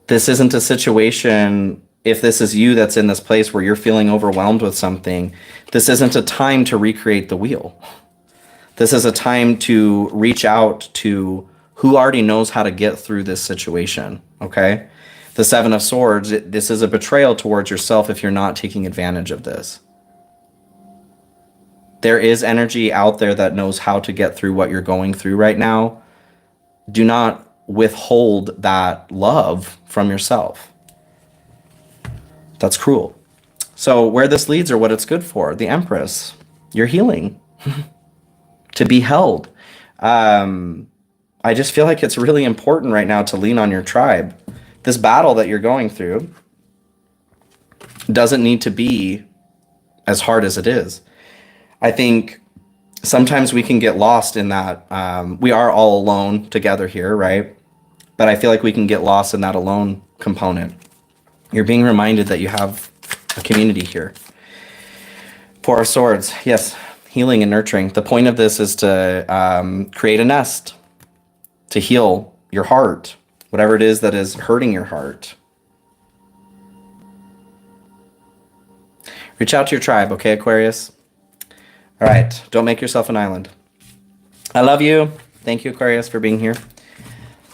This isn't a situation, if this is you that's in this place where you're feeling overwhelmed with something, this isn't a time to recreate the wheel. This is a time to reach out to who already knows how to get through this situation, okay? The Seven of Swords, this is a betrayal towards yourself if you're not taking advantage of this. There is energy out there that knows how to get through what you're going through right now. Do not withhold that love from yourself. That's cruel. So where this leads or what it's good for, the Empress, you're healing. To be held. I just feel like it's really important right now to lean on your tribe. This battle that you're going through doesn't need to be as hard as it is. I think sometimes we can get lost in that. We are all alone together here, right? But I feel like we can get lost in that alone component. You're being reminded that you have a community here. Four of Swords, yes, healing and nurturing. The point of this is to create a nest, to heal your heart, whatever it is that is hurting your heart. Reach out to your tribe, okay, Aquarius? All right, don't make yourself an island. I love you. Thank you, Aquarius, for being here.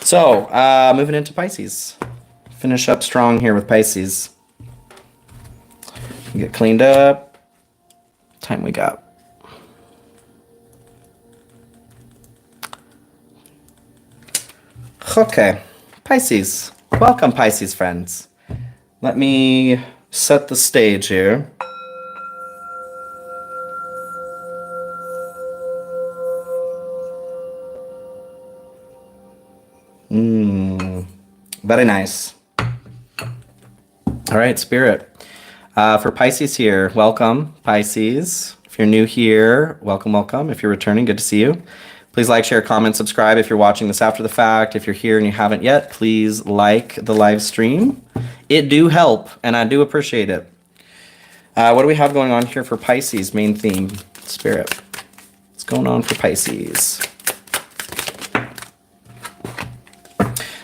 So, moving into Pisces. Finish up strong here with Pisces. Get cleaned up. Time we got. Okay, Pisces. Welcome, Pisces friends. Let me set the stage here. Very nice. All right, Spirit. For Pisces here, welcome, Pisces. If you're new here, welcome, welcome. If you're returning, good to see you. Please like, share, comment, subscribe if you're watching this after the fact. If you're here and you haven't yet, please like the live stream. It do help, and I do appreciate it. What do we have going on here for Pisces? Main theme, Spirit. What's going on for Pisces?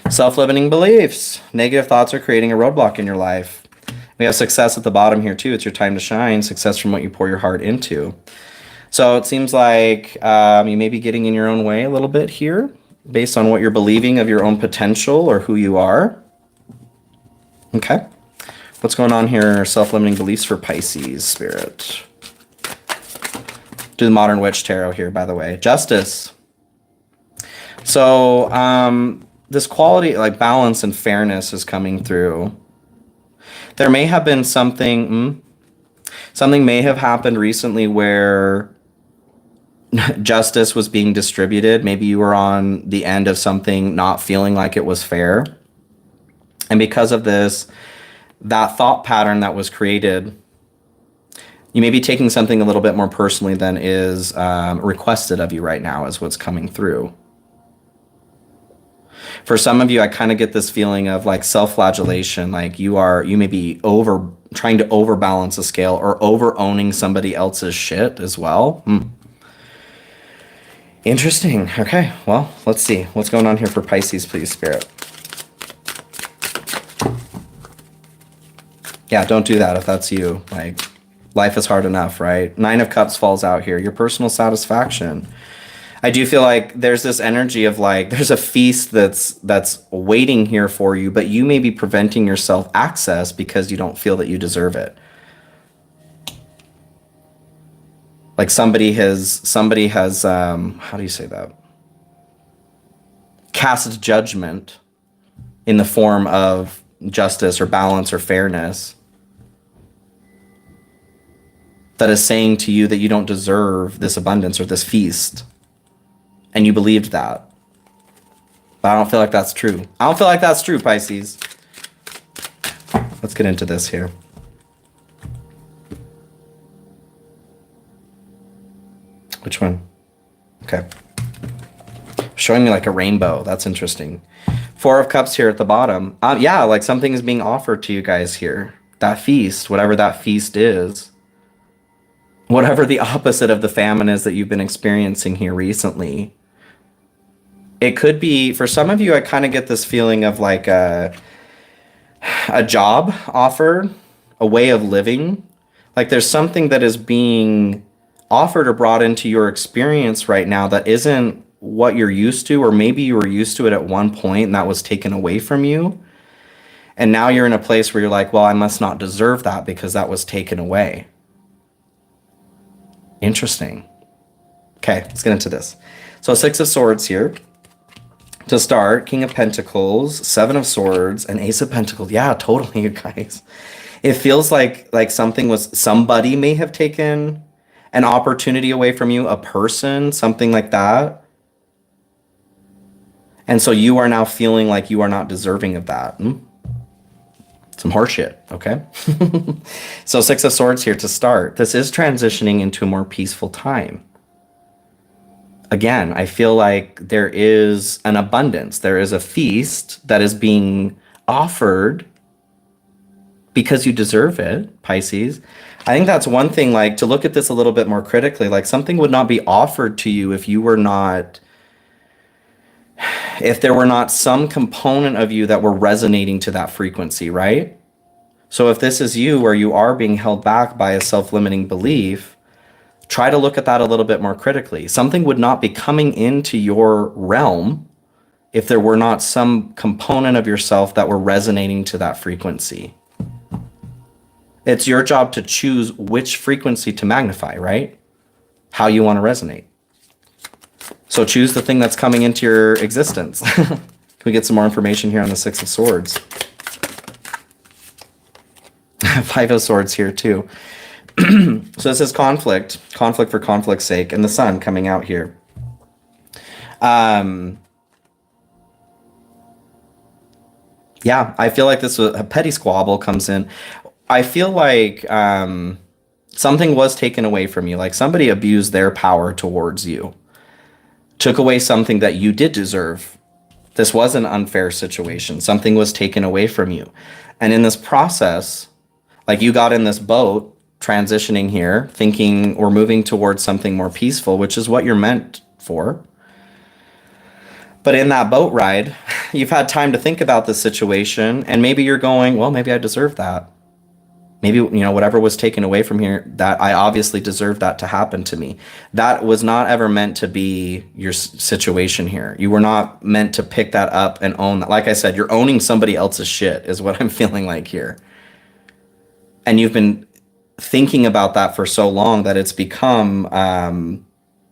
Self-limiting beliefs. Negative thoughts are creating a roadblock in your life. We have success at the bottom here too. It's your time to shine. Success from what you pour your heart into. So it seems like you may be getting in your own way a little bit here based on what you're believing of your own potential or who you are. Okay. What's going on here? Self-limiting beliefs for Pisces, Spirit. Do the Modern Witch Tarot here, by the way. Justice. So this quality, like balance and fairness, is coming through. There may have been something may have happened recently where justice was being distributed. Maybe you were on the end of something not feeling like it was fair. And because of this, that thought pattern that was created, you may be taking something a little bit more personally than is requested of you right now, is what's coming through. For some of you, I kind of get this feeling of like self-flagellation, like you may be trying to overbalance a scale or over-owning somebody else's shit as well. Interesting. Okay, well, let's see. What's going on here for Pisces, please, Spirit? Yeah, don't do that if that's you. Like, life is hard enough, right? 9 of Cups falls out here. Your personal satisfaction. I do feel like there's this energy of like, there's a feast that's waiting here for you, but you may be preventing yourself access because you don't feel that you deserve it. Like somebody has, how do you say that? Cast judgment in the form of justice or balance or fairness that is saying to you that you don't deserve this abundance or this feast. And you believed that. But I don't feel like that's true. I don't feel like that's true, Pisces. Let's get into this here. Which one? Okay. Showing me like a rainbow. That's interesting. 4 of Cups here at the bottom. Yeah, like something is being offered to you guys here. That feast, whatever that feast is. Whatever the opposite of the famine is that you've been experiencing here recently. It could be, for some of you, I kind of get this feeling of like a job offer, a way of living. Like there's something that is being offered or brought into your experience right now that isn't what you're used to, or maybe you were used to it at one point and that was taken away from you. And now you're in a place where you're like, well, I must not deserve that because that was taken away. Interesting. Okay, let's get into this. So 6 of Swords here. To start, King of Pentacles, 7 of Swords, and Ace of Pentacles. Yeah, totally, you guys. It feels like somebody may have taken an opportunity away from you, a person, something like that. And so you are now feeling like you are not deserving of that. Some horseshit, okay? So 6 of Swords here to start. This is transitioning into a more peaceful time. Again, I feel like there is an abundance. There is a feast that is being offered because you deserve it, Pisces. I think that's one thing, like to look at this a little bit more critically, like something would not be offered to you if there were not some component of you that were resonating to that frequency, right? So if this is you where you are being held back by a self-limiting belief, try to look at that a little bit more critically. Something would not be coming into your realm if there were not some component of yourself that were resonating to that frequency. It's your job to choose which frequency to magnify, right? How you want to resonate. So choose the thing that's coming into your existence. Can we get some more information here on the 6 of Swords? Five of Swords here too. So this is conflict for conflict's sake, and the Sun coming out here. Yeah, I feel like this was a petty squabble comes in. I feel like something was taken away from you, like somebody abused their power towards you, took away something that you did deserve. This was an unfair situation. Something was taken away from you. And in this process, like you got in this boat transitioning here, thinking or moving towards something more peaceful, which is what you're meant for. But in that boat ride, you've had time to think about the situation, and maybe you're going, well, maybe I deserve that. Maybe, whatever was taken away from here, that I obviously deserve that to happen to me. That was not ever meant to be your situation here. You were not meant to pick that up and own that. Like I said, you're owning somebody else's shit is what I'm feeling like here. And you've been thinking about that for so long that it's become,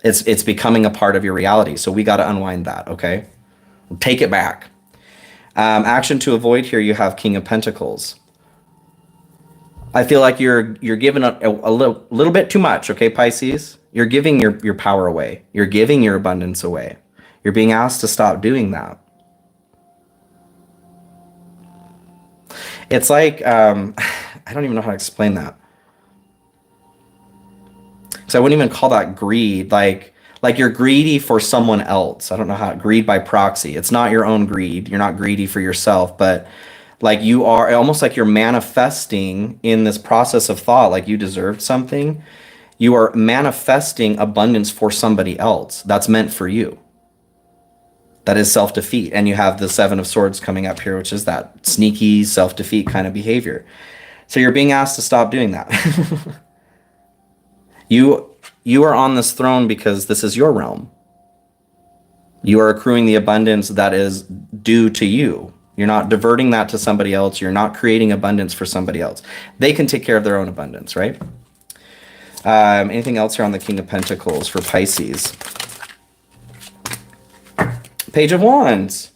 it's becoming a part of your reality. So we got to unwind that, okay? Take it back. Action to avoid here, you have King of Pentacles. I feel like you're giving a little bit too much, okay, Pisces? You're giving your power away. You're giving your abundance away. You're being asked to stop doing that. It's like, I don't even know how to explain that. So I wouldn't even call that greed. Like you're greedy for someone else. I don't know how, greed by proxy. It's not your own greed. You're not greedy for yourself, but like you are almost like you're manifesting in this process of thought, like you deserved something. You are manifesting abundance for somebody else that's meant for you. That is self-defeat. And you have the Seven of Swords coming up here, which is that sneaky self-defeat kind of behavior. So you're being asked to stop doing that. You are on this throne because this is your realm. You are accruing the abundance that is due to you. You're not diverting that to somebody else. You're not creating abundance for somebody else. They can take care of their own abundance, right? Anything else here on the King of Pentacles for Pisces? Page of Wands.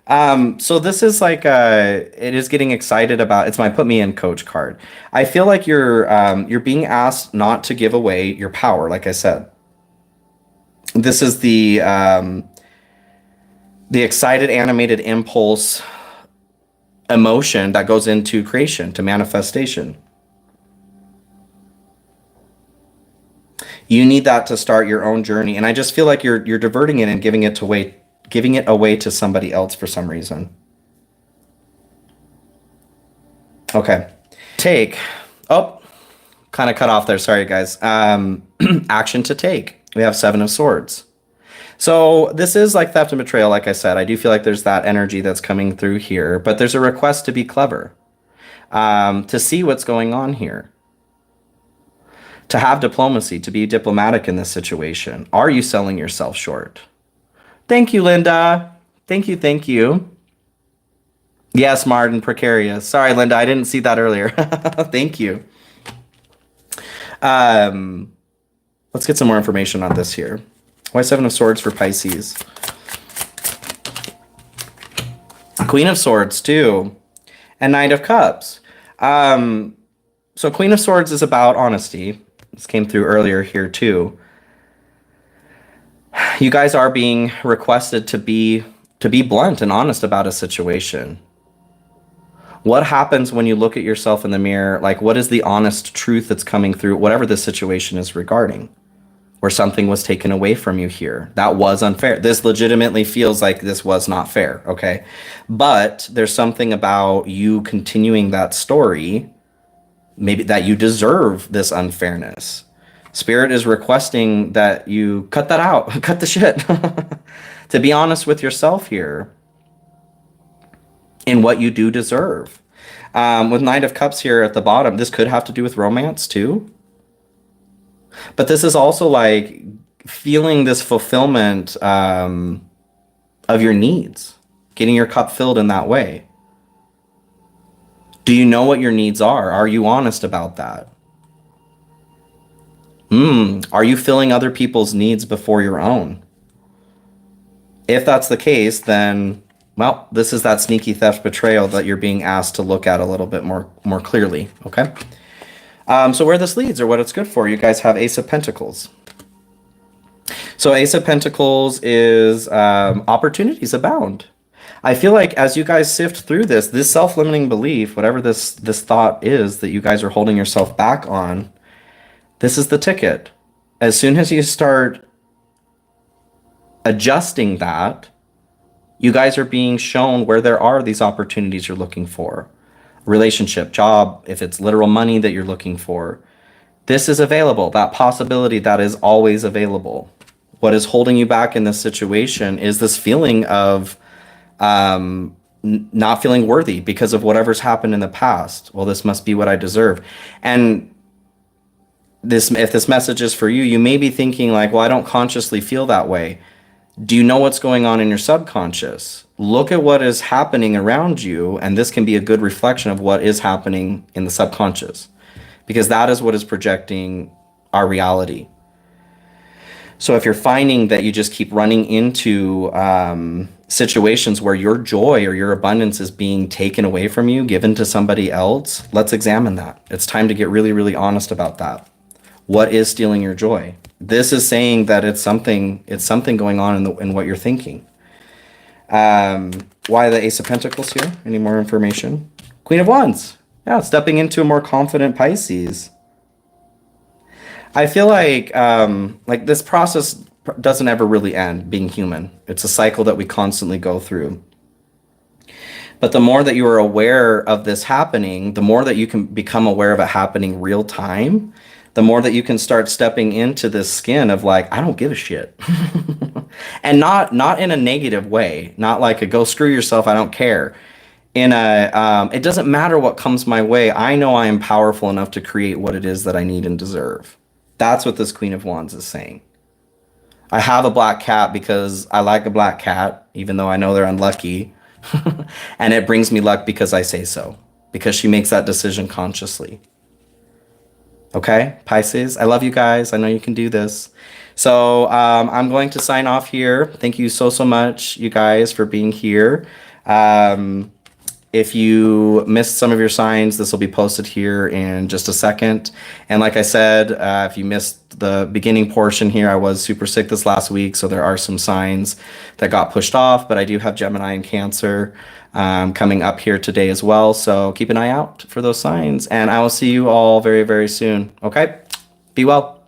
So this is like, it is getting excited about, it's my put me in coach card. I feel like you're being asked not to give away your power, like I said. This is the excited animated impulse emotion that goes into creation, to manifestation. You need that to start your own journey. And I just feel like you're diverting it and giving it away to somebody else for some reason. Okay. Take. Oh, kind of cut off there. Sorry, guys. Action to take. We have Seven of Swords. So this is like theft and betrayal, like I said. I do feel like there's that energy that's coming through here, but there's a request to be clever, to see what's going on here, to have diplomacy, to be diplomatic in this situation. Are you selling yourself short? Thank you, Linda. Thank you, thank you. Yes, Martin, precarious. Sorry, Linda, I didn't see that earlier. Thank you. Let's get some more information on this here. Why Seven of Swords for Pisces? Queen of Swords too, and Knight of Cups. So Queen of Swords is about honesty. This came through earlier here too. You guys are being requested to be blunt and honest about a situation. What happens when you look at yourself in the mirror? Like, what is the honest truth that's coming through, whatever the situation is regarding? Where something was taken away from you here. That was unfair. This legitimately feels like this was not fair, okay? But there's something about you continuing that story, maybe that you deserve this unfairness. Spirit is requesting that you cut that out, cut the shit. To be honest with yourself here in what you do deserve. With Knight of Cups here at the bottom, this could have to do with romance too. But this is also like feeling this fulfillment of your needs, getting your cup filled in that way. Do you know what your needs are? Are you honest about that? Are you filling other people's needs before your own? If that's the case, then Well, this is that sneaky theft betrayal that you're being asked to look at a little bit more clearly, okay? So where this leads or what it's good for, you guys have Ace of Pentacles. So Ace of Pentacles is opportunities abound. I feel like as you guys sift through this self-limiting belief, whatever this thought is that you guys are holding yourself back on, this is the ticket. As soon as you start adjusting that, you guys are being shown where there are these opportunities you're looking for. Relationship, job, if it's literal money that you're looking for. This is available. That possibility, that is always available. What is holding you back in this situation is this feeling of not feeling worthy because of whatever's happened in the past. Well, this must be what I deserve. And if this message is for you, you may be thinking like, well, I don't consciously feel that way. Do you know what's going on in your subconscious? Look at what is happening around you, and this can be a good reflection of what is happening in the subconscious, because that is what is projecting our reality. So if you're finding that you just keep running into situations where your joy or your abundance is being taken away from you, given to somebody else, let's examine that. It's time to get really, really honest about that. What is stealing your joy? This is saying that it's something going on in what you're thinking. Why the Ace of Pentacles here? Any more information? Queen of Wands. Yeah, stepping into a more confident Pisces. I feel like this process doesn't ever really end, being human. It's a cycle that we constantly go through. But the more that you are aware of this happening, the more that you can become aware of it happening real time, the more that you can start stepping into this skin of like, I don't give a shit. And not in a negative way, not like a go screw yourself, I don't care. In a, it doesn't matter what comes my way. I know I am powerful enough to create what it is that I need and deserve. That's what this Queen of Wands is saying. I have a black cat because I like a black cat, even though I know they're unlucky. And it brings me luck because I say so, because she makes that decision consciously. Okay, Pisces, I love you guys. I know you can do this. So I'm going to sign off here. Thank you so much, you guys, for being here. If you missed some of your signs, this will be posted here in just a second. And like I said, if you missed the beginning portion here, I was super sick this last week, so there are some signs that got pushed off, but I do have Gemini and Cancer coming up here today as well. So keep an eye out for those signs, and I will see you all very, very soon. Okay? Be well.